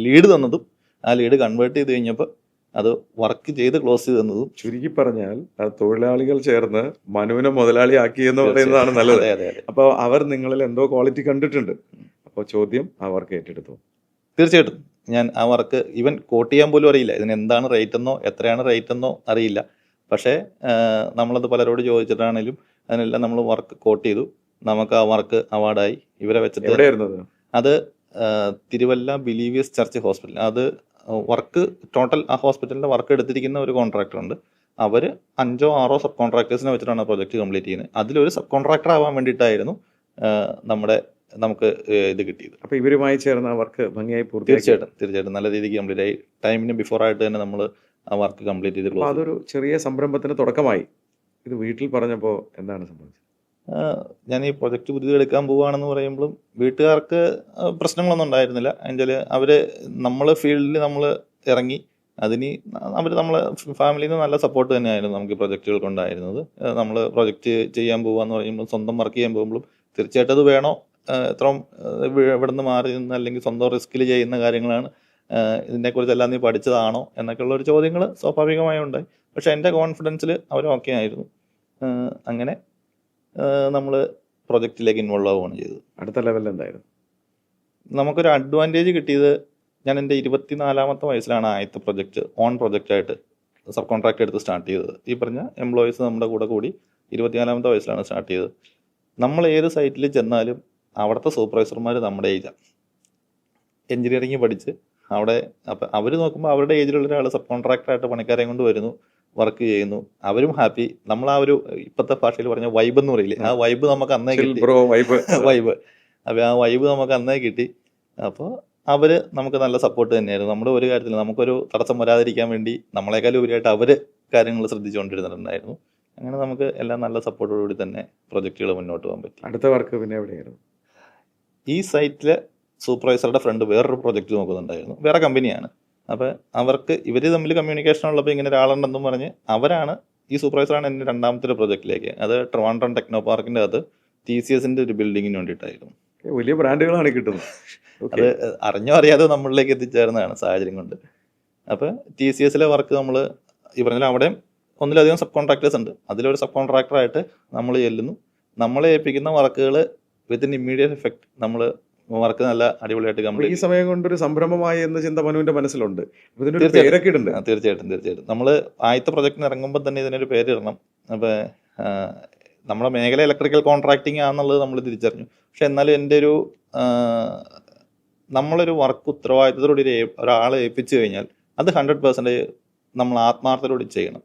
Speaker 2: ലീഡ് തന്നതും ആ ലീഡ് കൺവേർട്ട് ചെയ്ത് കഴിഞ്ഞപ്പോൾ അത് വർക്ക് ചെയ്ത് ക്ലോസ് ചെയ്ത് തന്നതും.
Speaker 1: ചുരുക്കി പറഞ്ഞാൽ തൊഴിലാളികൾ ചേർന്ന് മനുവിനെ മുതലാളിയാക്കി എന്ന് പറയുന്നതാണ് നല്ലത്. അപ്പോൾ അവർ നിങ്ങളിൽ എന്തോ ക്വാളിറ്റി കണ്ടിട്ടുണ്ട്. അപ്പോൾ ചോദ്യം ആ വർക്ക് ഏറ്റെടുത്തു.
Speaker 2: തീർച്ചയായിട്ടും ഞാൻ ആ വർക്ക് ഈവൻ കോട്ട് ചെയ്യാൻ പോലും അറിയില്ല, ഇതിന് എന്താണ് റേറ്റ് എന്നോ എത്രയാണ് റേറ്റ് എന്നോ അറിയില്ല. പക്ഷേ നമ്മളത് പലരോട് ചോദിച്ചിട്ടാണെങ്കിലും അതിനെല്ലാം നമ്മൾ വർക്ക് കോട്ട് ചെയ്തു. നമുക്ക് ആ വർക്ക് അവാർഡായി. ഇവരെ വെച്ചിട്ട് അത് തിരുവല്ല ബിലീവിയസ് ചർച്ച് ഹോസ്പിറ്റൽ, അത് വർക്ക് ടോട്ടൽ ആ ഹോസ്പിറ്റലിൻ്റെ വർക്ക് എടുത്തിരിക്കുന്ന ഒരു കോൺട്രാക്ടറുണ്ട്. അവർ 5 or 6 സബ് കോൺട്രാക്ടേഴ്സിനെ വെച്ചിട്ടാണ് പ്രൊജക്റ്റ് കംപ്ലീറ്റ് ചെയ്യുന്നത്. അതിലൊരു സബ് കോൺട്രാക്ടർ ആവാൻ വേണ്ടിയിട്ടായിരുന്നു നമുക്ക് ഇത് കിട്ടിയത്.
Speaker 1: അപ്പോൾ ഇവരുമായി ചേർന്ന വർക്ക് ഭംഗിയായി
Speaker 2: തീർച്ചയായിട്ടും നല്ല രീതിക്ക് കംപ്ലീറ്റ് ആയി. ടൈമിന് ബിഫോർ ആയിട്ട് തന്നെ നമ്മൾ ആ വർക്ക് കംപ്ലീറ്റ് ചെയ്ത്.
Speaker 1: അതൊരു ചെറിയ സംരംഭത്തിന് തുടക്കമായി. ഇത് വീട്ടിൽ പറഞ്ഞപ്പോൾ എന്താണ് സംഭവിച്ചത്?
Speaker 2: ഞാൻ ഈ പ്രൊജക്റ്റ് പുതിയത് എടുക്കാൻ പോവുകയാണെന്ന് പറയുമ്പോഴും വീട്ടുകാർക്ക് പ്രശ്നങ്ങളൊന്നും ഉണ്ടായിരുന്നില്ല. എന്നുവെച്ചാൽ അവർ നമ്മളെ ഫീൽഡിൽ നമ്മൾ ഇറങ്ങി അതിന് അവർ നമ്മളെ ഫാമിലിയിൽ നിന്ന് നല്ല സപ്പോർട്ട് തന്നെയായിരുന്നു നമുക്ക് ഈ പ്രൊജക്റ്റുകൾക്ക് ഉണ്ടായിരുന്നത്. നമ്മൾ പ്രൊജക്റ്റ് ചെയ്യാൻ പോകുകയെന്ന് പറയുമ്പോൾ സ്വന്തം വർക്ക് ചെയ്യാൻ പോകുമ്പോഴും തീർച്ചയായിട്ടും അത് വേണോ, എത്രയും ഇവിടെ നിന്ന് മാറി നിന്ന് അല്ലെങ്കിൽ സ്വന്തം റിസ്കിൽ ചെയ്യുന്ന കാര്യങ്ങളാണ്, ഇതിനെക്കുറിച്ചെല്ലാം നീ പഠിച്ചതാണോ എന്നൊക്കെയുള്ളൊരു ചോദ്യങ്ങൾ സ്വാഭാവികമായും ഉണ്ടായി. പക്ഷേ എൻ്റെ കോൺഫിഡൻസിൽ അവർ ഓക്കെ ആയിരുന്നു. അങ്ങനെ നമ്മൾ പ്രൊജക്റ്റിലേക്ക് ഇൻവോൾവ് ആവുകയാണ് ചെയ്തത്.
Speaker 1: അടുത്ത ലെവലിൽ എന്തായിരുന്നു
Speaker 2: നമുക്കൊരു അഡ്വാൻറ്റേജ് കിട്ടിയത്, ഞാൻ എൻ്റെ 24ാമത്തെ വയസ്സിലാണ് ആദ്യത്തെ പ്രൊജക്റ്റ് പ്രൊജക്റ്റായിട്ട് സബ് കോൺട്രാക്ട് എടുത്ത് സ്റ്റാർട്ട് ചെയ്തത്. ഈ പറഞ്ഞ എംപ്ലോയീസ് നമ്മുടെ കൂടി 24ാമത്തെ വയസ്സിലാണ് സ്റ്റാർട്ട് ചെയ്തത്. നമ്മൾ ഏത് സൈറ്റിൽ ചെന്നാലും അവിടുത്തെ സൂപ്പർവൈസർമാർ നമ്മുടെ ഏജാണ്. എൻജിനീയറിംഗ് പഠിച്ച് അവിടെ അപ്പം അവർ നോക്കുമ്പോൾ അവരുടെ ഏജിലുള്ള ഒരാൾ സബ് കോൺട്രാക്ടറായിട്ട് പണിക്കാരെ കൊണ്ട് വരുന്നു. വർക്ക് ചെയ്യുന്നു, അവരും ഹാപ്പി. നമ്മൾ ആ ഒരു ഇപ്പോഴത്തെ ഭാഷയിൽ പറഞ്ഞ വൈബ് എന്ന് പറയില്ലേ, ആ വൈബ് നമുക്ക് അന്നേ കിട്ടി.
Speaker 1: ബ്രോ വൈബ്
Speaker 2: വൈബ് അപ്പോൾ ആ വൈബ് നമുക്ക് അന്നേ കിട്ടി. അപ്പോൾ അവർ നമുക്ക് നല്ല സപ്പോർട്ട് തന്നെയായിരുന്നു. നമ്മുടെ ഒരു കാര്യത്തിൽ നമുക്കൊരു തടസ്സം വരാതിരിക്കാൻ വേണ്ടി നമ്മളെക്കാളും ഉപരിയായിട്ട് അവർ കാര്യങ്ങൾ ശ്രദ്ധിച്ചുകൊണ്ടിരുന്നിട്ടുണ്ടായിരുന്നു. അങ്ങനെ നമുക്ക് എല്ലാം നല്ല സപ്പോർട്ടോടുകൂടി തന്നെ പ്രൊജക്റ്റുകൾ മുന്നോട്ട് പോകാൻ പറ്റി.
Speaker 1: അടുത്ത വർക്ക് പിന്നെ എവിടെയായിരുന്നു?
Speaker 2: ഈ സൈറ്റിലെ സൂപ്പർവൈസറുടെ ഫ്രണ്ട് വേറൊരു പ്രൊജക്റ്റ് നോക്കുന്നുണ്ടായിരുന്നു, വേറെ കമ്പനിയാണ്. അപ്പോൾ അവർക്ക് ഇവർ തമ്മിൽ കമ്മ്യൂണിക്കേഷൻ ഉള്ളപ്പോൾ ഇങ്ങനെ ഒരാളുണ്ടെന്നും പറഞ്ഞ് അവരാണ്, ഈ സൂപ്പർവൈസറാണ് എൻ്റെ രണ്ടാമത്തെ ഒരു പ്രൊജക്റ്റിലേക്ക്. അത് ട്രിവാൻഡ്രം ടെക്നോ പാർക്കിൻ്റെ അകത്ത് TCSൻ്റെ ഒരു ബിൽഡിങ്ങിന് വേണ്ടിയിട്ടായിരുന്നു.
Speaker 1: വലിയ ബ്രാൻഡുകളാണ് കിട്ടുന്നത്.
Speaker 2: അത് അറിഞ്ഞോ അറിയാതെ നമ്മളിലേക്ക് എത്തിച്ചേർന്നതാണ് സാഹചര്യം കൊണ്ട്. അപ്പോൾ TCSലെ വർക്ക് നമ്മൾ ഈ പറഞ്ഞാൽ അവിടെ ഒന്നിലധികം സബ് കോൺട്രാക്ടേഴ്സ് ഉണ്ട്. അതിലൊരു സബ് കോൺട്രാക്ടറായിട്ട് നമ്മൾ ചെല്ലുന്നു. നമ്മളെ ഏൽപ്പിക്കുന്ന വർക്കുകൾ വിത്തിൻ ഇമ്മീഡിയറ്റ് എഫക്ട് നമ്മൾ വർക്ക് നല്ല അടിപൊളിയായിട്ട്
Speaker 1: ഈ
Speaker 2: കംപ്ലീറ്റ്.
Speaker 1: സമയം കൊണ്ടൊരു സംരംഭമായി എന്ന ചിന്ത മനുവിന്റെ മനസ്സിലുണ്ട്. ഇതിനൊരു പേരൊക്കെ ഇടുന്നുണ്ട്.
Speaker 2: തീർച്ചയായിട്ടും നമ്മൾ ആദ്യത്തെ പ്രൊജക്റ്റിന് ഇറങ്ങുമ്പോൾ തന്നെ ഇതിനൊരു പേരിടണം. അപ്പോൾ നമ്മുടെ മേഖല ഇലക്ട്രിക്കൽ കോൺട്രാക്ടിങ് ആണെന്നുള്ളത് നമ്മൾ തിരിച്ചറിഞ്ഞു. പക്ഷെ എന്നാലും എൻ്റെ ഒരു നമ്മളൊരു വർക്ക് ഉത്തരവാദിത്തത്തോടെ ഒരാളെ ഏൽപ്പിച്ചു കഴിഞ്ഞാൽ അത് 100% നമ്മൾ ആത്മാർത്ഥത്തോടെ ചെയ്യണം.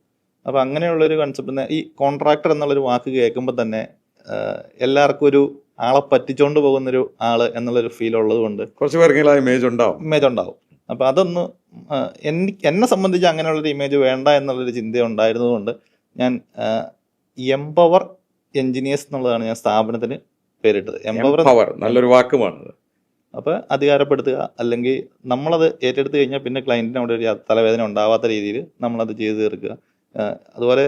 Speaker 2: അപ്പോൾ അങ്ങനെയുള്ളൊരു കൺസെപ്റ്റ്, ഈ കോൺട്രാക്ടർ എന്നുള്ളൊരു വാക്ക് കേൾക്കുമ്പോൾ തന്നെ എല്ലാവർക്കും ഒരു ആളെ പറ്റിച്ചുകൊണ്ട് പോകുന്നൊരു ആള് എന്നുള്ളൊരു ഫീൽ ഉള്ളത് കൊണ്ട്
Speaker 1: കുറച്ച് പേർക്കെങ്കിലും ആ ഇമേജ് ഉണ്ടാവും.
Speaker 2: അപ്പോൾ അതൊന്ന് എന്നെ സംബന്ധിച്ച് അങ്ങനെയുള്ളൊരു ഇമേജ് വേണ്ട എന്നുള്ളൊരു ചിന്ത ഉണ്ടായിരുന്നതുകൊണ്ട് ഞാൻ എംപവർ എൻജിനീയേഴ്സ് എന്നുള്ളതാണ് ഞാൻ സ്ഥാപനത്തിന് പേരിട്ടത്.
Speaker 1: എംപവർ നല്ലൊരു വാക്കുമാണ്.
Speaker 2: അപ്പോൾ അധികാരപ്പെടുത്തുക, അല്ലെങ്കിൽ നമ്മളത് ഏറ്റെടുത്ത് കഴിഞ്ഞാൽ പിന്നെ ക്ലയൻറ്റിന് അവിടെ ഒരു തലവേദന ഉണ്ടാവാത്ത രീതിയിൽ നമ്മളത് ചെയ്ത് തീർക്കുക. അതുപോലെ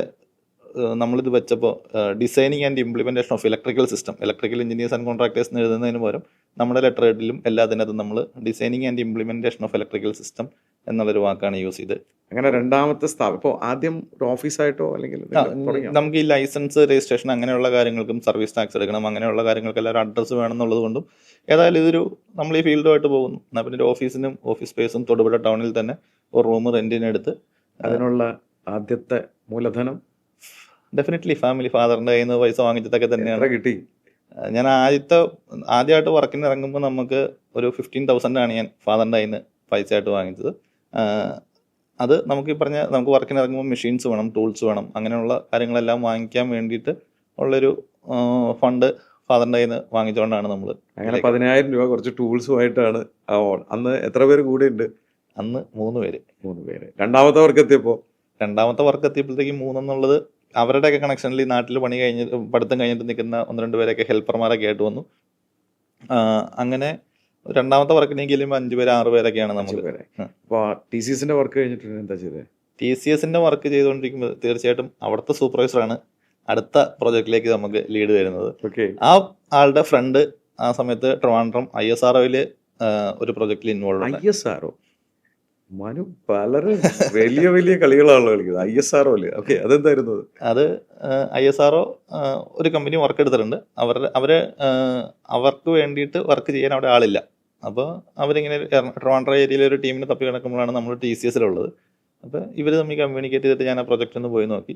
Speaker 2: നമ്മളിത് വെച്ചപ്പോൾ designing and implementation of electrical system, electrical engineers and contractors എന്ന് എഴുതുന്നതിന് പകരം നമ്മുടെ ലെറ്റർ ഹെഡിലും എല്ലാത്തിനകത്തും നമ്മൾ designing and implementation of electrical system എന്നുള്ളൊരു വാക്കാണ് യൂസ് ചെയ്ത്.
Speaker 1: അങ്ങനെ രണ്ടാമത്തെ സ്ഥാപനം ഇപ്പോൾ ആദ്യം ഒരു ഓഫീസായിട്ടോ അല്ലെങ്കിൽ
Speaker 2: നമുക്ക് ഈ ലൈസൻസ് രജിസ്ട്രേഷൻ അങ്ങനെയുള്ള കാര്യങ്ങൾക്കും സർവീസ് ടാക്സ് എടുക്കണം, അങ്ങനെയുള്ള കാര്യങ്ങൾക്കെല്ലാം ഒരു അഡ്രസ്സ് വേണമെന്നുള്ളത് കൊണ്ടും ഏതായാലും ഇതൊരു നമ്മൾ ഈ ഫീൽഡുമായിട്ട് പോകുന്നു. എന്നാൽ പിന്നെ ഒരു ഓഫീസിനും ഓഫീസ് സ്പേസും തൊടുപുഴ ടൗണിൽ തന്നെ ഒരു റൂം റെന്റിനെടുത്ത്
Speaker 1: അതിനുള്ള ആദ്യത്തെ മൂലധനം
Speaker 2: ഡെഫിനറ്റ്ലി ഫാമിലി ഫാദറിൻ്റെ കയ്യിൽ നിന്ന് പൈസ വാങ്ങിച്ചതൊക്കെ തന്നെയാണ്
Speaker 1: കിട്ടി.
Speaker 2: ഞാൻ ആദ്യമായിട്ട് വർക്കിന് ഇറങ്ങുമ്പോൾ നമുക്ക് ഒരു 15,000 ഞാൻ ഫാദറിൻ്റെ കയ്യിൽ നിന്ന് പൈസ ആയിട്ട് വാങ്ങിച്ചത്. അത് നമുക്ക് ഈ പറഞ്ഞ നമുക്ക് വർക്കിന് ഇറങ്ങുമ്പോൾ മെഷീൻസ് വേണം, ടൂൾസ് വേണം, അങ്ങനെയുള്ള കാര്യങ്ങളെല്ലാം വാങ്ങിക്കാൻ വേണ്ടിയിട്ട് ഉള്ളൊരു ഫണ്ട് ഫാദറിൻ്റെ കയ്യിൽ നിന്ന് വാങ്ങിച്ചുകൊണ്ടാണ് നമ്മൾ.
Speaker 1: അങ്ങനെ 10,000 രൂപ കുറച്ച് ടൂൾസുമായിട്ടാണ്. അന്ന് എത്ര പേര് കൂടെ ഉണ്ട്?
Speaker 2: അന്ന് 3
Speaker 1: പേര്. രണ്ടാമത്തെ വർക്ക്
Speaker 2: എത്തിയപ്പോഴത്തേക്കും 3 എന്നുള്ളത് അവരുടെയൊക്കെ കണക്ഷനിൽ ഈ നാട്ടിൽ പഠിത്തം കഴിഞ്ഞിട്ട് നിൽക്കുന്ന 1-2 പേരൊക്കെ ഹെൽപ്പർമാരൊക്കെ ആയിട്ട് വന്നു. അങ്ങനെ രണ്ടാമത്തെ വർക്കിലേക്ക് ചെല്ലുമ്പോൾ 5 പേര് 6 പേരൊക്കെയാണ് നമുക്ക്.
Speaker 1: അപ്പോൾ TCSന്റെ വർക്ക് കഴിഞ്ഞിട്ട് എന്താ ചെയ്തത്?
Speaker 2: TCSന്റെ വർക്ക് ചെയ്തുകൊണ്ടിരിക്കുമ്പോൾ തീർച്ചയായിട്ടും അവിടുത്തെ സൂപ്പർവൈസറാണ് അടുത്ത പ്രോജക്റ്റിലേക്ക് നമുക്ക് ലീഡ് തരുന്നത്. ആ ആളുടെ ഫ്രണ്ട് ആ സമയത്ത് ട്രിവാൻഡ്രം ISROയിൽ ഒരു പ്രൊജക്റ്റിൽ ഇൻവോൾവ് ആണ്.
Speaker 1: ISRO മനു വളരെ വലിയ കളികളാണല്ലോ കളിക്കുന്നത് ISROയില്. ഓക്കെ, അതെന്തായിരുന്നു?
Speaker 2: അത് ISRO ഒരു കമ്പനി വർക്ക് എടുത്തിട്ടുണ്ട്. അവർക്ക് വേണ്ടിയിട്ട് വർക്ക് ചെയ്യാൻ അവിടെ ആളില്ല. അപ്പോൾ അവരിങ്ങനെ ട്രിവാൻഡ്രം ഏരിയയിലെ ഒരു ടീമിന് തപ്പി കിടക്കുമ്പോഴാണ് നമ്മൾ TCSലുള്ളത്. അപ്പോൾ ഇവർ തമ്മിൽ കമ്മ്യൂണിക്കേറ്റ് ചെയ്തിട്ട് ഞാൻ ആ പ്രൊജക്റ്റ് ഒന്ന് പോയി നോക്കി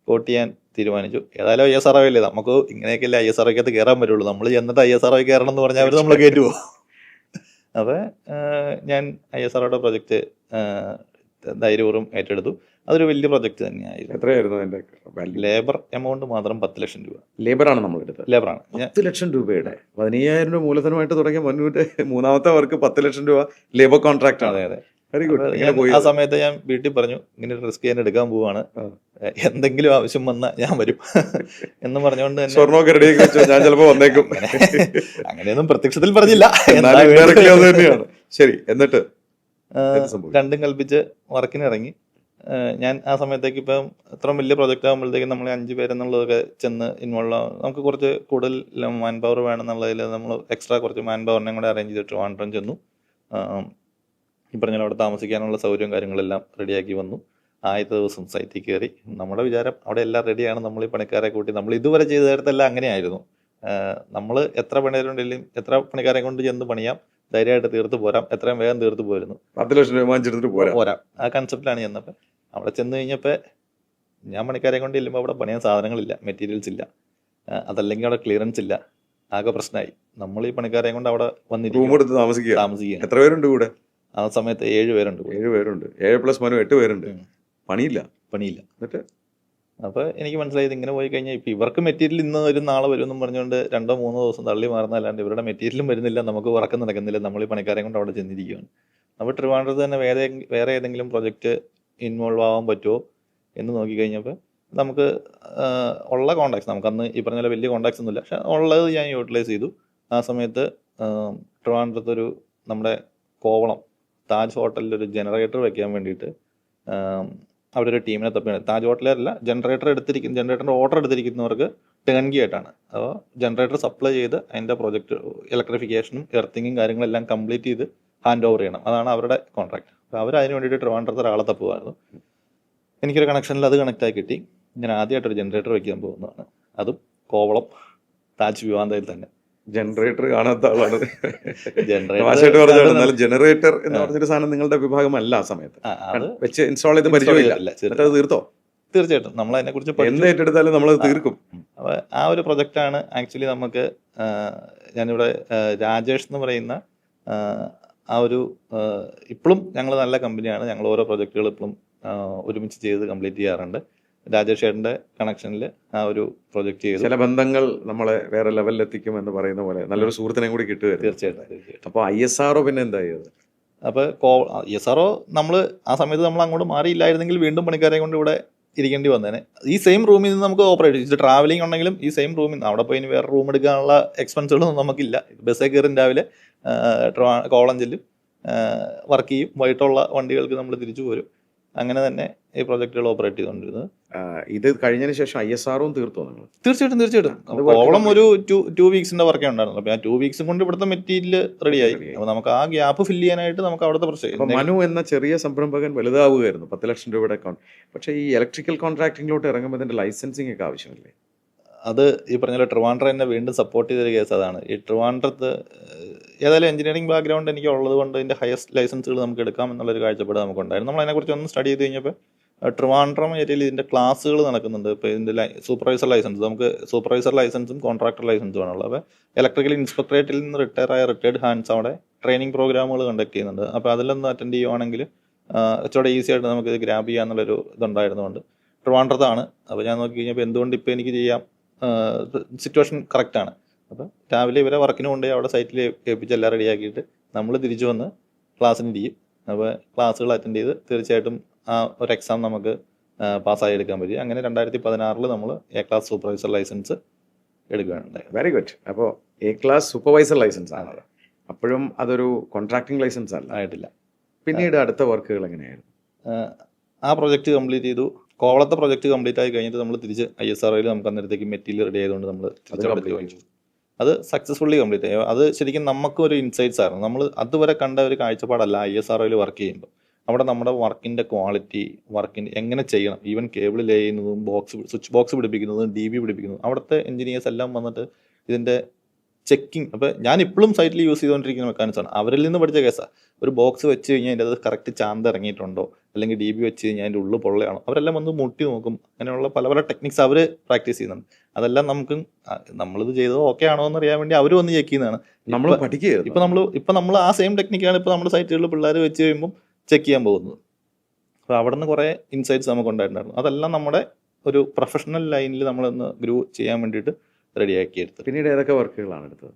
Speaker 2: കോട്ട് ചെയ്യാൻ തീരുമാനിച്ചു. ഏതായാലും ISROയില്ലേ, നമുക്ക് ഇങ്ങനെയൊക്കെയല്ലേ ISROയ്ക്കകത്ത് കയറാൻ പറ്റുള്ളൂ. നമ്മൾ ചെന്നിട്ട് ISROയിൽ കയറണം എന്ന് പറഞ്ഞാൽ അവർ നമ്മളെ കയറ്റുമോ? അപ്പോൾ ഞാൻ ISROയുടെ പ്രൊജക്റ്റ് ധൈര്യപൂർവ്വം ഏറ്റെടുത്തു. അതൊരു വലിയ പ്രൊജക്റ്റ് തന്നെയായിരുന്നു.
Speaker 1: എത്രയായിരുന്നു അതിന്റെ
Speaker 2: ലേബർ എമൗണ്ട് മാത്രം 10 ലക്ഷം രൂപ.
Speaker 1: ലേബറാണ് നമ്മൾ എടുത്തത്?
Speaker 2: ലേബറാണ്.
Speaker 1: 10 ലക്ഷം രൂപയുടെ 15,000 രൂപ മൂലധനമായിട്ട് തുടങ്ങിയ മനുവിന്റെ മൂന്നാമത്തെ വർക്ക് 10 ലക്ഷം രൂപ ലേബർ കോൺട്രാക്ട് ആണ്.
Speaker 2: അതെ. ആ സമയത്ത് ഞാൻ വീട്ടിൽ പറഞ്ഞു, ഇങ്ങനെ റിസ്ക് ഞാൻ എടുക്കാൻ പോവാണ്, എന്തെങ്കിലും ആവശ്യം വന്നാൽ ഞാൻ വരും എന്ന് പറഞ്ഞുകൊണ്ട്
Speaker 1: സ്വർണ്ണമൊക്കെ റെഡിയാക്കി വെച്ചോ, ഞാൻ ചിലപ്പോ വന്നേക്കും.
Speaker 2: അങ്ങനെയൊന്നും പ്രത്യക്ഷത്തിൽ പറഞ്ഞില്ല.
Speaker 1: ശരി, എന്നിട്ട്
Speaker 2: രണ്ടും കൽപ്പിച്ച് വർക്കിന് ഇറങ്ങി. ഞാൻ ആ സമയത്തേക്ക് ഇപ്പം ഇത്ര വലിയ പ്രൊജക്റ്റ് ആകുമ്പോഴത്തേക്കും നമ്മൾ 5 പേരെന്നുള്ളതൊക്കെ ചെന്ന് ഇൻവോൾവ് ആവും. നമുക്ക് കുറച്ച് കൂടുതൽ മാൻ പവർ വേണമെന്നുള്ളതിൽ നമ്മൾ എക്സ്ട്രാ കുറച്ച് മാൻ പവറിനെ കൂടെ അറേഞ്ച് ചെയ്തിട്ട് ട്രിവാൻഡ്രം ചെന്നു. ഈ പറഞ്ഞാൽ അവിടെ താമസിക്കാനുള്ള സൗകര്യവും കാര്യങ്ങളെല്ലാം റെഡിയാക്കി വന്നു. ആദ്യത്തെ ദിവസം സൈറ്റിൽ കയറി. നമ്മുടെ വിചാരം അവിടെ എല്ലാം റെഡിയാണ്, നമ്മൾ ഈ പണിക്കാരെ കൂട്ടി നമ്മൾ ഇതുവരെ ചെയ്ത നേരത്തെല്ലാം അങ്ങനെയായിരുന്നു. നമ്മൾ എത്ര പണിക്കാരുണ്ടെങ്കിലും എത്ര പണിക്കാരെ കൊണ്ട് ചെന്ന് പണിയാം, ധൈര്യമായിട്ട് തീർത്ത് പോരാം, എത്രയും വേഗം തീർത്ത് പോരുന്നു.
Speaker 1: 10 ലക്ഷം രൂപ വാങ്ങിച്ചെടുത്തിട്ട് പോരാ,
Speaker 2: ആ കൺസെപ്റ്റിലാണ് ചെന്നപ്പോൾ. അവിടെ ചെന്ന് കഴിഞ്ഞപ്പോൾ ഞാൻ പണിക്കാരെ കൊണ്ട് ചെല്ലുമ്പോൾ അവിടെ പണിയാൻ സാധനങ്ങളില്ല, മെറ്റീരിയൽസ് ഇല്ല, അതല്ലെങ്കിൽ അവിടെ ക്ലിയറൻസ് ഇല്ല. ആകെ പ്രശ്നമായി. നമ്മൾ ഈ പണിക്കാരെ കൊണ്ട് അവിടെ വന്നിട്ട് താമസിക്കുക.
Speaker 1: എത്ര പേരുണ്ട് കൂടെ?
Speaker 2: ആ സമയത്ത് 7 പേരുണ്ട്.
Speaker 1: 7 പേരുണ്ട്. 7 പ്ലസ് മനു 8 പേരുണ്ട്. പണിയില്ല.
Speaker 2: പണിയില്ല.
Speaker 1: എന്നിട്ട്
Speaker 2: അപ്പോൾ എനിക്ക് മനസ്സിലായത് ഇങ്ങനെ പോയി കഴിഞ്ഞാൽ ഇപ്പോൾ ഇവർക്ക് മെറ്റീരിയൽ ഇന്ന് വരും നാളെ വരും എന്നും പറഞ്ഞുകൊണ്ട് 2-3 ദിവസം തള്ളി മാറുന്നതല്ലാണ്ട് ഇവരുടെ മെറ്റീരിയലും വരുന്നില്ല, നമുക്ക് വർക്ക് നടക്കുന്നില്ല, നമ്മൾ ഈ പണിക്കാരെ കൊണ്ട് അവിടെ ചെന്നിരിക്കുകയാണ്. അപ്പോൾ ട്രിവാൻഡ്രത്ത് തന്നെ വേറെ ഏതെങ്കിലും പ്രൊജക്റ്റ് ഇൻവോൾവ് ആവാൻ പറ്റുമോ എന്ന് നോക്കിക്കഴിഞ്ഞപ്പോൾ നമുക്ക് ഉള്ള കോണ്ടാക്ട്സ്, നമുക്കന്ന് ഈ പറഞ്ഞ പോലെ വലിയ കോണ്ടാക്ട്സ് ഒന്നുമില്ല, പക്ഷെ ഉള്ളത് ഞാൻ യൂട്ടിലൈസ് ചെയ്തു. ആ സമയത്ത് ട്രിവാൻഡ്രത്തൊരു നമ്മുടെ കോവളം താജ് ഹോട്ടലിൽ ഒരു ജനറേറ്റർ വെക്കാൻ വേണ്ടിയിട്ട് അവിടെ ഒരു ടീമിനെ തപ്പിയാണ്. താജ് ഹോട്ടലല്ല, ജനറേറ്ററിൻ്റെ ഓർഡർ എടുത്തിരിക്കുന്നവർക്ക് ടേൺകി ആയിട്ടാണ്. അപ്പോൾ ജനറേറ്റർ സപ്ലൈ ചെയ്ത് അതിൻ്റെ പ്രൊജക്റ്റ് ഇലക്ട്രിഫിക്കേഷനും എർത്തിങ്ങും കാര്യങ്ങളെല്ലാം കംപ്ലീറ്റ് ചെയ്ത് ഹാൻഡ് ഓവർ ചെയ്യണം. അതാണ് അവരുടെ കോൺട്രാക്ട്. അപ്പോൾ അവർ അതിന് വേണ്ടിയിട്ട് ട്രിവാൻഡ്രത്ത് ഒരാളെ തപ്പുമായിരുന്നു. എനിക്കൊരു കണക്ഷനിൽ അത് കണക്റ്റായി കിട്ടി. ഞാൻ ആദ്യമായിട്ടൊരു ജനറേറ്റർ വയ്ക്കാൻ പോകുന്നതാണ്, അതും കോവളം താജ് വിവാന്തയിൽ തന്നെ.
Speaker 1: ജനറേറ്റർ കാണാത്ത ആളാണ്.
Speaker 2: ജനറേറ്റർ
Speaker 1: ജനറേറ്റർ എന്ന് പറഞ്ഞൊരു സാധനം നിങ്ങളുടെ വിഭാഗമല്ല ആ സമയത്ത്.
Speaker 2: അത്
Speaker 1: വെച്ച് ഇൻസ്റ്റാൾ ചെയ്ത് പരിചയമില്ല. തീർത്തോ?
Speaker 2: തീർച്ചയായിട്ടും നമ്മൾ അതിനെ കുറിച്ച്
Speaker 1: എന്ന് ഏറ്റെടുത്താലും നമ്മൾ തീർക്കും.
Speaker 2: അപ്പോൾ ആ ഒരു പ്രൊജക്റ്റാണ് ആക്ച്വലി നമുക്ക് ഞാനിവിടെ രാജേഷ് എന്ന് പറയുന്ന ആ ഒരു ഇപ്പോഴും ഞങ്ങൾ നല്ല കമ്പനിയാണ്. ഞങ്ങൾ ഓരോ പ്രൊജക്റ്റുകൾ ഇപ്പോഴും ഒരുമിച്ച് ചെയ്ത് കംപ്ലീറ്റ് ചെയ്യാറുണ്ട്. രാജേഷ് ചേട്ടൻ്റെ കണക്ഷനിൽ ആ ഒരു പ്രൊജക്റ്റ് ചെയ്തു.
Speaker 1: ചില ബന്ധങ്ങൾ നമ്മളെ വേറെ ലെവലിൽ എത്തിക്കും എന്ന് പറയുന്ന പോലെ നല്ലൊരു സുഹൃത്തിനെയും കൂടി കിട്ടുക.
Speaker 2: തീർച്ചയായിട്ടും.
Speaker 1: അപ്പോൾ ISRO പിന്നെ എന്താ ചെയ്തത്?
Speaker 2: അപ്പോൾ ISRO നമ്മൾ ആ സമയത്ത് നമ്മൾ അങ്ങോട്ട് മാറിയില്ലായിരുന്നെങ്കിൽ വീണ്ടും പണിക്കാരെ കൊണ്ട് ഇവിടെ ഇരിക്കേണ്ടി വന്നേനെ. ഈ സെയിം റൂമിൽ നിന്ന് നമുക്ക് ഓപ്പറേറ്റ് ചെയ്ത് ട്രാവലിംഗ് ഉണ്ടെങ്കിലും ഈ സെയിം റൂമിൽ നിന്ന് അവിടെ പോയി വേറെ റൂം എടുക്കാനുള്ള എക്സ്പെൻസുകളൊന്നും നമുക്കില്ല. ബസ്സേ കയറും, രാവിലെ കോവളം ചെല്ലും, വർക്ക് ചെയ്യും, വൈകിട്ടുള്ള വണ്ടികൾക്ക് നമ്മൾ തിരിച്ചു പോരും. അങ്ങനെ തന്നെ ഈ പ്രൊജക്റ്റുകൾ ഓപ്പറേറ്റ് ചെയ്തുകൊണ്ടിരുന്നത്.
Speaker 1: ഇത് കഴിഞ്ഞതിന് ശേഷം ISROയും തീർത്തോ നിങ്ങൾ?
Speaker 2: തീർച്ചയായിട്ടും. കോവളം ഒരു 2 വീക്സിന്റെ വർക്കേ ഉണ്ടായിരുന്നു. അപ്പോൾ ആ 2 വീക്സും കൊണ്ട് ഇവിടുത്തെ മെറ്റീരിയൽ റെഡിയായി. അപ്പോൾ നമുക്ക് ആ ഗ്യാപ്പ് ഫില്ല് ചെയ്യാനായിട്ട് നമുക്ക് അവിടുത്തെ പ്രശ്നം.
Speaker 1: മനു എന്ന ചെറിയ സംരംഭകൻ വലുതാവുകയായിരുന്നു, 10 ലക്ഷം രൂപയുടെ അക്കൗണ്ട്. പക്ഷേ ഈ ഇലക്ട്രിക്കൽ കോൺട്രാക്ടിങ്ങിലോട്ട് ഇറങ്ങുമ്പോൾ ഇതിന്റെ ലൈസൻസിങ് ഒക്കെ ആവശ്യമില്ലേ?
Speaker 2: അത് ഈ പറഞ്ഞ പോലെ ട്രിവാൻഡ്രം എന്നെ വീണ്ടും സപ്പോർട്ട് ചെയ്തൊരു കേസ് അതാണ്. ഈ ട്രിവാൻഡ്രത്ത് ഏതായാലും എഞ്ചിനീയറിംഗ് ബാക്ക്ഗ്രൗണ്ട് എനിക്ക് ഉള്ളത് കൊണ്ട് ഇതിൻ്റെ ഹയസ്റ്റ് ലൈസൻസുകൾ നമുക്ക് എടുക്കാം എന്നുള്ളൊരു കാഴ്ചപ്പാട് നമുക്കുണ്ടായിരുന്നു. നമ്മൾ അതിനെക്കുറിച്ച് ഒന്ന് സ്റ്റഡി ചെയ്ത് കഴിഞ്ഞപ്പോൾ ട്രിവാൻഡ്രം ഏരിയയിൽ ഇതിൻ്റെ ക്ലാസ്സുകൾ നടക്കുന്നുണ്ട്. ഇപ്പോൾ ഇതിൻ്റെ സൂപ്പർവൈസർ ലൈസൻസ്, നമുക്ക് സൂപ്പർവൈസർ ലൈസൻസും കോൺട്രാക്ടർ ലൈസൻസും ആണുള്ളത്. അപ്പോൾ ഇലക്ട്രിക്കൽ ഇൻസ്പെക്ടറേറ്റിൽ നിന്ന് റിട്ടയർഡ് ഹാൻഡ്സ് അവിടെ ട്രെയിനിങ് പ്രോഗ്രാമുകൾ കണ്ടക്ട് ചെയ്യുന്നുണ്ട്. അപ്പോൾ അതിലൊന്ന് അറ്റൻഡ് ചെയ്യുവാണെങ്കിൽ കുറച്ചുകൂടെ ഈസി ആയിട്ട് നമുക്ക് ഇത് ഗ്രാബ് ചെയ്യാന്നുള്ളൊരു ഇതുണ്ടായിരുന്നുകൊണ്ട് ട്രിവാൻഡ്രത്താണ്. അപ്പോൾ ഞാൻ നോക്കി കഴിഞ്ഞപ്പോൾ എന്തുകൊണ്ട് ഇപ്പോൾ എനിക്ക് ചെയ്യാം, സിറ്റുവേഷൻ കറക്റ്റാണ്. അപ്പോൾ രാവിലെ ഇവരെ വർക്കിന് കൊണ്ടുപോയി അവിടെ സൈറ്റിൽ ഏൽപ്പിച്ച് എല്ലാം റെഡിയാക്കിയിട്ട് നമ്മൾ തിരിച്ചു വന്ന് ക്ലാസ്സിന് ഇരിക്കും. അപ്പോൾ ക്ലാസ്സുകൾ അറ്റൻഡ് ചെയ്ത് തീർച്ചയായിട്ടും ആ ഒരു എക്സാം നമുക്ക് പാസ്സായി എടുക്കാൻ പറ്റി. അങ്ങനെ 2016 നമ്മൾ A ക്ലാസ് സൂപ്പർവൈസർ ലൈസൻസ് എടുക്കുകയാണ്.
Speaker 1: Very good. അപ്പോൾ A ക്ലാസ് സൂപ്പർവൈസർ ലൈസൻസ് ആണ്. അപ്പോഴും അതൊരു കോൺട്രാക്ടിങ് ലൈസൻസ് അല്ല,
Speaker 2: ആയിട്ടില്ല.
Speaker 1: പിന്നീട് അടുത്ത വർക്കുകൾ എങ്ങനെയായിരുന്നു?
Speaker 2: ആ പ്രൊജക്റ്റ് കംപ്ലീറ്റ് ചെയ്തു. കോവളത്തെ പ്രൊജക്റ്റ് കംപ്ലീറ്റ് ആയി കഴിഞ്ഞിട്ട് നമ്മൾ തിരിച്ച് ISROയിൽ നമുക്ക് അന്നേരത്തേക്ക് മെറ്റീരിയൽ റെഡി ആയതുകൊണ്ട് നമ്മൾ തിരിച്ചു അത് സക്സസ്ഫുള്ളി കംപ്ലീറ്റ് ആയി. അത് ശരിക്കും നമുക്കൊരു ഇൻസൈറ്റ്സ് ആയിരുന്നു. നമ്മൾ അതുവരെ കണ്ട ഒരു കാഴ്ചപ്പാടല്ല ISROയിൽ വർക്ക് ചെയ്യുമ്പോൾ. അവിടെ നമ്മുടെ വർക്കിൻ്റെ ക്വാളിറ്റി, വർക്കിൻ്റെ എങ്ങനെ ചെയ്യണം, ഈവൻ കേബിൾ ലേ ചെയ്യുന്നതും സ്വിച്ച് ബോക്സ് പിടിപ്പിക്കുന്നതും DB പിടിപ്പിക്കുന്നതും അവിടുത്തെ എഞ്ചിനീയേഴ്സ് എല്ലാം വന്നിട്ട് ഇതിൻ്റെ ചെക്കിങ്. അപ്പോൾ ഞാൻ ഇപ്പോഴും സൈറ്റിൽ യൂസ് ചെയ്തുകൊണ്ടിരിക്കുന്ന മെക്കാനിക്സാണ്. അവരിൽ നിന്ന് പഠിച്ച കേസാണ്. ഒരു ബോക്സ് വെച്ച് കഴിഞ്ഞാൽ അതിൻ്റെ അത് കറക്റ്റ് ചാന്ത് ഇറങ്ങിയിട്ടുണ്ടോ, അല്ലെങ്കിൽ DB വെച്ച് കഴിഞ്ഞാൽ അതിൻ്റെ ഉള്ളിൽ പൊള്ളയാണോ, അവരെല്ലാം വന്ന് മുട്ടി നോക്കും. അങ്ങനെയുള്ള പല ടെക്നിക്സ് അവർ പ്രാക്ടീസ് ചെയ്യുന്നുണ്ട്. അതെല്ലാം നമ്മളിത് ചെയ്തത് ഓക്കെ ആണോ എന്ന് അറിയാൻ വേണ്ടി അവർ വന്ന് ചെക്ക് ചെയ്യുന്നതാണ്.
Speaker 1: നമ്മൾ പഠിക്കുക.
Speaker 2: ഇപ്പം നമ്മൾ ആ സെയിം ടെക്നിക്കാണ് ഇപ്പോൾ നമ്മുടെ സൈറ്റുകളിൽ പിള്ളേർ വെച്ച് കഴിയുമ്പം ചെക്ക് ചെയ്യാൻ പോകുന്നത്. അപ്പോൾ അവിടെ നിന്ന് കുറേ ഇൻസൈറ്റ്സ് നമുക്ക് ഉണ്ടായിട്ടുണ്ടായിരുന്നു. അതെല്ലാം നമ്മുടെ ഒരു പ്രൊഫഷണൽ ലൈനിൽ നമ്മളൊന്ന് ഗ്രൂ ചെയ്യാൻ വേണ്ടിയിട്ട് റെഡിയാക്കി എടുത്തത്.
Speaker 1: പിന്നീട് ഏതൊക്കെ വർക്കുകളാണ് എടുത്തത്?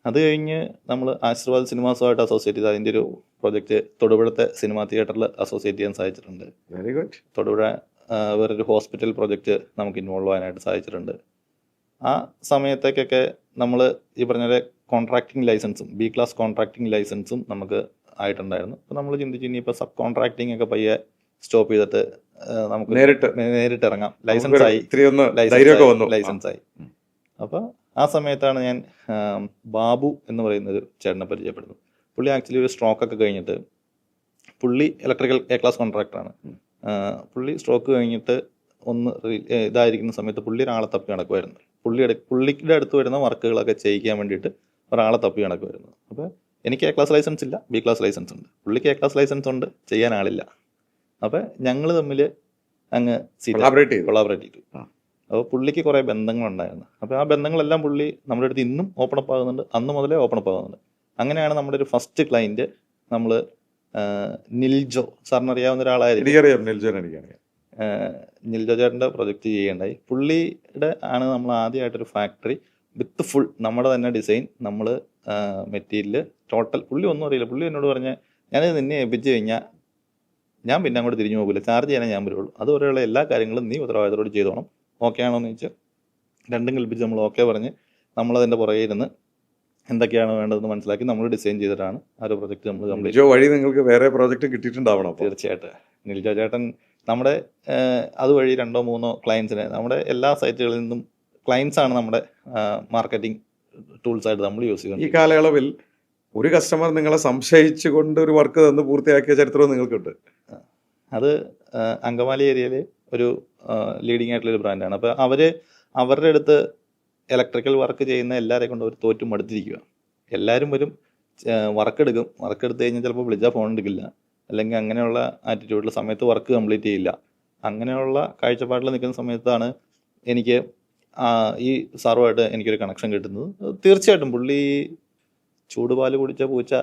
Speaker 2: അത് കഴിഞ്ഞ് നമ്മൾ ആശീർവാദ് സിനിമാസുമായിട്ട് അസോസിയേറ്റ് ചെയ്ത് അതിൻ്റെ ഒരു പ്രൊജക്റ്റ് തൊടുപുഴത്തെ സിനിമാ തിയേറ്ററിൽ അസോസിയേറ്റ് ചെയ്യാൻ സാധിച്ചിട്ടുണ്ട്.
Speaker 1: Very good.
Speaker 2: തൊടുപുഴ വേറൊരു ഹോസ്പിറ്റൽ പ്രൊജക്റ്റ് നമുക്ക് ഇൻവോൾവ് ആവാനായിട്ട് സാധിച്ചിട്ടുണ്ട്. ആ സമയത്തേക്കൊക്കെ നമ്മൾ ഈ പറഞ്ഞ കോൺട്രാക്ടിങ് ലൈസൻസും B ക്ലാസ് കോൺട്രാക്ടിങ് ലൈസൻസും നമുക്ക് ആയിട്ടുണ്ടായിരുന്നു. അപ്പോൾ നമ്മൾ ചിന്തിച്ചു ഇനിയിപ്പോൾ സബ് കോൺട്രാക്ടിങ് ഒക്കെ പയ്യെ സ്റ്റോപ്പ് ചെയ്തിട്ട് നമുക്ക് നേരിട്ട് ഇറങ്ങാം. ലൈസൻസായി. അപ്പോൾ ആ സമയത്താണ് ഞാൻ ബാബു എന്ന് പറയുന്നൊരു ചേട്ടനെ പരിചയപ്പെടുന്നത്. പുള്ളി ആക്ച്വലി ഒരു സ്ട്രോക്കൊക്കെ കഴിഞ്ഞിട്ട്, പുള്ളി ഇലക്ട്രിക്കൽ A ക്ലാസ് കോൺട്രാക്ടറാണ്. പുള്ളി സ്ട്രോക്ക് കഴിഞ്ഞിട്ട് ഒന്ന് ഇതായിരിക്കുന്ന സമയത്ത് പുള്ളി ഒരാളെ തപ്പി നടക്കുമായിരുന്നു. പുള്ളിയുടെ അടുത്ത് വരുന്ന വർക്കുകളൊക്കെ ചെയ്യിക്കാൻ വേണ്ടിയിട്ട് ഒരാളെ തപ്പി നടക്കുമായിരുന്നു. അപ്പോൾ എനിക്ക് A ക്ലാസ് ലൈസൻസ് ഇല്ല, B ക്ലാസ് ലൈസൻസ് ഉണ്ട്. പുള്ളിക്ക് A ക്ലാസ് ലൈസൻസ് ഉണ്ട്, ചെയ്യാൻ ആളില്ല. അപ്പോൾ ഞങ്ങൾ തമ്മിൽ അങ്ങ് കൊളാബറേറ്റ് ചെയ്തു. അപ്പോൾ പുള്ളിക്ക് കുറേ ബന്ധങ്ങളുണ്ടായിരുന്നു. അപ്പോൾ ആ ബന്ധങ്ങളെല്ലാം പുള്ളി നമ്മുടെ അടുത്ത് ഇന്നും ഓപ്പൺ അപ്പ് ആകുന്നുണ്ട്, അന്ന് മുതലേ ഓപ്പൺ അപ്പ് ആകുന്നുണ്ട്. അങ്ങനെയാണ് നമ്മുടെ ഒരു ഫസ്റ്റ് ക്ലയൻറ്റ് നമ്മൾ നിൽജോ, സാറിന് അറിയാവുന്ന ഒരാളായിരിക്കും. നിൽജോ ചേട്ടൻ്റെ പ്രൊജക്റ്റ് ചെയ്യേണ്ടായി. പുള്ളിയുടെ ആണ് നമ്മൾ ആദ്യമായിട്ടൊരു ഫാക്ടറി വിത്ത് ഫുൾ നമ്മുടെ തന്നെ ഡിസൈൻ, നമ്മൾ മെറ്റീരിയൽ ടോട്ടൽ. പുള്ളി ഒന്നും അറിയില്ല. പുള്ളി എന്നോട് പറഞ്ഞ ഞാനിത് നിന്നെ ഏൽപ്പിച്ച് കഴിഞ്ഞാൽ ഞാൻ പിന്നെ അങ്ങോട്ട് തിരിഞ്ഞു പോകില്ല, ചാർജ് ചെയ്യാനേ ഞാൻ വരുള്ളൂ, അതുപോലെയുള്ള എല്ലാ കാര്യങ്ങളും നീ ഉത്തരവാദിത്തത്തോട് ചെയ്തോണം, ഓക്കെ ആണോ എന്ന് ചോദിച്ചാൽ രണ്ടും കൽപ്പിച്ച് നമ്മൾ ഓക്കെ പറഞ്ഞ് നമ്മളതിൻ്റെ പുറകെ ഇരുന്ന് എന്തൊക്കെയാണ് വേണ്ടതെന്ന് മനസ്സിലാക്കി നമ്മൾ ഡിസൈൻ ചെയ്തിട്ടാണ് ആ ഒരു പ്രൊജക്റ്റ് നമ്മൾ കംപ്ലീറ്റ്.
Speaker 1: നിൽജോ വഴി നിങ്ങൾക്ക് വേറെ പ്രോജക്റ്റ് കിട്ടിയിട്ടുണ്ടാവണം അപ്പോൾ.
Speaker 2: തീർച്ചയായിട്ടും നിൽജോ ചേട്ടൻ നമ്മുടെ അതുവഴി 2-3 ക്ലയൻസിനെ നമ്മുടെ എല്ലാ സൈറ്റുകളിൽ നിന്നും ക്ലയൻസ് ആണ് നമ്മുടെ മാർക്കറ്റിംഗ് ടൂൾസ് ആയിട്ട് നമ്മൾ യൂസ് ചെയ്യുന്നത്.
Speaker 1: ഈ കാലയളവിൽ ഒരു കസ്റ്റമർ നിങ്ങളെ സംശയിച്ചുകൊണ്ട് ഒരു വർക്ക് തന്ന് പൂർത്തിയാക്കിയ ചരിത്രവും നിങ്ങൾക്കുണ്ട്.
Speaker 2: അത് അങ്കമാലി ഏരിയയിൽ ഒരു ലീഡിങ് ആയിട്ടുള്ളൊരു ബ്രാൻഡാണ്. അപ്പോൾ അവരുടെ അടുത്ത് ഇലക്ട്രിക്കൽ വർക്ക് ചെയ്യുന്ന എല്ലാവരെയും കൊണ്ട് അവർ തോറ്റും മടുത്തിരിക്കുക. എല്ലാവരും വരും, വർക്ക് എടുക്കും, വർക്ക് എടുത്തു കഴിഞ്ഞാൽ ചിലപ്പോൾ വിളിച്ചാൽ ഫോൺ എടുക്കില്ല, അല്ലെങ്കിൽ അങ്ങനെയുള്ള ആറ്റിറ്റ്യൂഡിൽ സമയത്ത് വർക്ക് കംപ്ലീറ്റ് ചെയ്യില്ല. അങ്ങനെയുള്ള കാഴ്ചപ്പാടിൽ നിൽക്കുന്ന സമയത്താണ് എനിക്ക് ഈ സാറുമായിട്ട് എനിക്കൊരു കണക്ഷൻ കിട്ടുന്നത്. തീർച്ചയായിട്ടും പുള്ളി ചൂടുപാല് കുടിച്ച പൂച്ച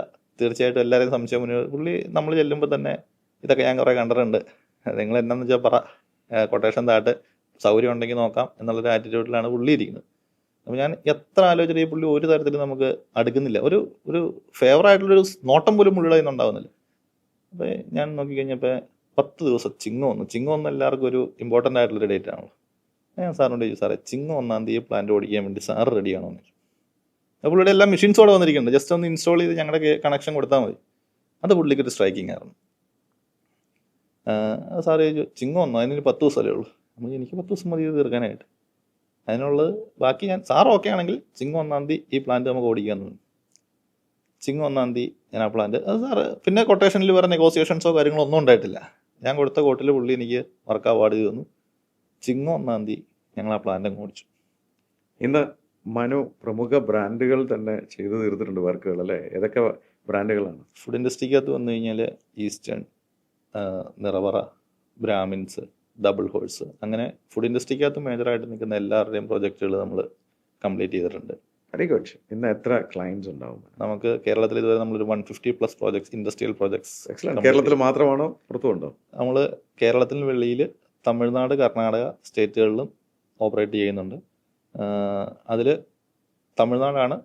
Speaker 2: തീർച്ചയായിട്ടും എല്ലാവരെയും സംശയം മുന്നിൽ. പുള്ളി നമ്മൾ ചെല്ലുമ്പോൾ തന്നെ ഇതൊക്കെ ഞാൻ കുറേ കണ്ടിട്ടുണ്ട്, നിങ്ങൾ എന്നാന്ന് വെച്ചാൽ പറ, കൊട്ടേഷൻ താട്ട്, സൗകര്യം ഉണ്ടെങ്കിൽ നോക്കാം എന്നുള്ളൊരു ആറ്റിറ്റ്യൂഡിലാണ് പുള്ളി ഇരിക്കുന്നത്. അപ്പോൾ ഞാൻ എത്ര ആലോചിച്ചിട്ട് ഈ പുള്ളി ഒരു തരത്തിൽ നമുക്ക് അടുക്കുന്നില്ല, ഒരു ഫേവറായിട്ടുള്ളൊരു നോട്ടം പോലും പുള്ളിയുടെ കയ്യിൽ നിന്നുണ്ടാവുന്നില്ല. അപ്പോൾ ഞാൻ നോക്കിക്കഴിഞ്ഞപ്പോൾ 10 ദിവസം ചിങ്ങം ഒന്ന് എല്ലാവർക്കും ഒരു ഇമ്പോർട്ടൻ്റ് ആയിട്ടുള്ളൊരു ഡേറ്റ് ആണല്ലോ. ഞാൻ സാറിനോട് ചോദിച്ചു, സാറേ ചിങ്ങം 1-ാം തീയതി പ്ലാന്റ് ഓടിക്കാൻ വേണ്ടി സാറ് റെഡിയാണോ എന്ന് ചോദിച്ചു. അപ്പോൾ പുള്ളിയുടെ എല്ലാ മെഷീൻസോടെ വന്നിരിക്കുന്നുണ്ട്, ജസ്റ്റ് ഒന്ന് ഇൻസ്റ്റാൾ ചെയ്ത് ഞങ്ങളുടെ കണക്ഷൻ കൊടുത്താൽ മതി. അത് പുള്ളിക്കൊരു സ്ട്രൈക്കിംഗ് ആയിരുന്നു. സാറ് ചോദിച്ചു ചിങ്ങം 1 അതിന് 10 ദിവസമല്ലേ ഉള്ളൂ. അപ്പോൾ എനിക്ക് 10 ദിവസം മതി തീർക്കാനായിട്ട്. അതിനുള്ളത് ബാക്കി ഞാൻ സാർ ഓക്കെ ആണെങ്കിൽ ചിങ്ങം 1-ാം തീയതി ഈ പ്ലാന്റ് നമുക്ക് ഓടിക്കാമെന്ന് പറഞ്ഞു. ചിങ്ങം 1-ാം തീയതി ഞാൻ ആ പ്ലാന്റ് സാറ് പിന്നെ കൊട്ടേഷനിൽ വേറെ നെഗോസിയേഷൻസോ കാര്യങ്ങളോ ഒന്നും ഉണ്ടായിട്ടില്ല. ഞാൻ കൊടുത്ത കോട്ടിൽ പുള്ളി എനിക്ക് വർക്ക് അവാർഡ് ചെയ്തു തന്നു. ചിങ്ങം 1-ാം തീയതി ഞങ്ങൾ ആ പ്ലാന്റ് അങ്ങ് ഓടിച്ചു.
Speaker 1: ഇന്ന് മനു പ്രമുഖ ബ്രാൻഡുകൾ തന്നെ ചെയ്തു തീർത്തിട്ടുണ്ട് വർക്കുകൾ അല്ലേ? ഏതൊക്കെ ബ്രാൻഡുകളാണ്?
Speaker 2: ഫുഡ് ഇൻഡസ്ട്രിക്കകത്ത് വന്നു കഴിഞ്ഞാൽ ഈസ്റ്റേൺ, നിറവറ, ബ്രാഹ്മിൻസ്, ഡബിൾ ഹോഴ്സ്, അങ്ങനെ ഫുഡ് ഇൻഡസ്ട്രിക്കകത്ത് മേജറായിട്ട് നിൽക്കുന്ന എല്ലാവരുടെയും പ്രോജക്റ്റുകൾ നമ്മൾ കംപ്ലീറ്റ് ചെയ്തിട്ടുണ്ട്.
Speaker 1: Very good. ഇന്ന് എത്ര ക്ലയൻസ് ഉണ്ടാവും
Speaker 2: നമുക്ക് കേരളത്തിൽ? ഇതുവരെ നമ്മളൊരു 150+ പ്രോജക്ട്സ്, ഇൻഡസ്ട്രിയൽ പ്രോജക്ട്സ്.
Speaker 1: എക്സലന്റ്. കേരളത്തിൽ മാത്രമാണോ പുറത്തുണ്ടോ?
Speaker 2: നമ്മൾ കേരളത്തിന് വെളിയിൽ തമിഴ്നാട്, കർണാടക സ്റ്റേറ്റുകളിലും ഓപ്പറേറ്റ് ചെയ്യുന്നുണ്ട്. അതിൽ തമിഴ്നാടാണ്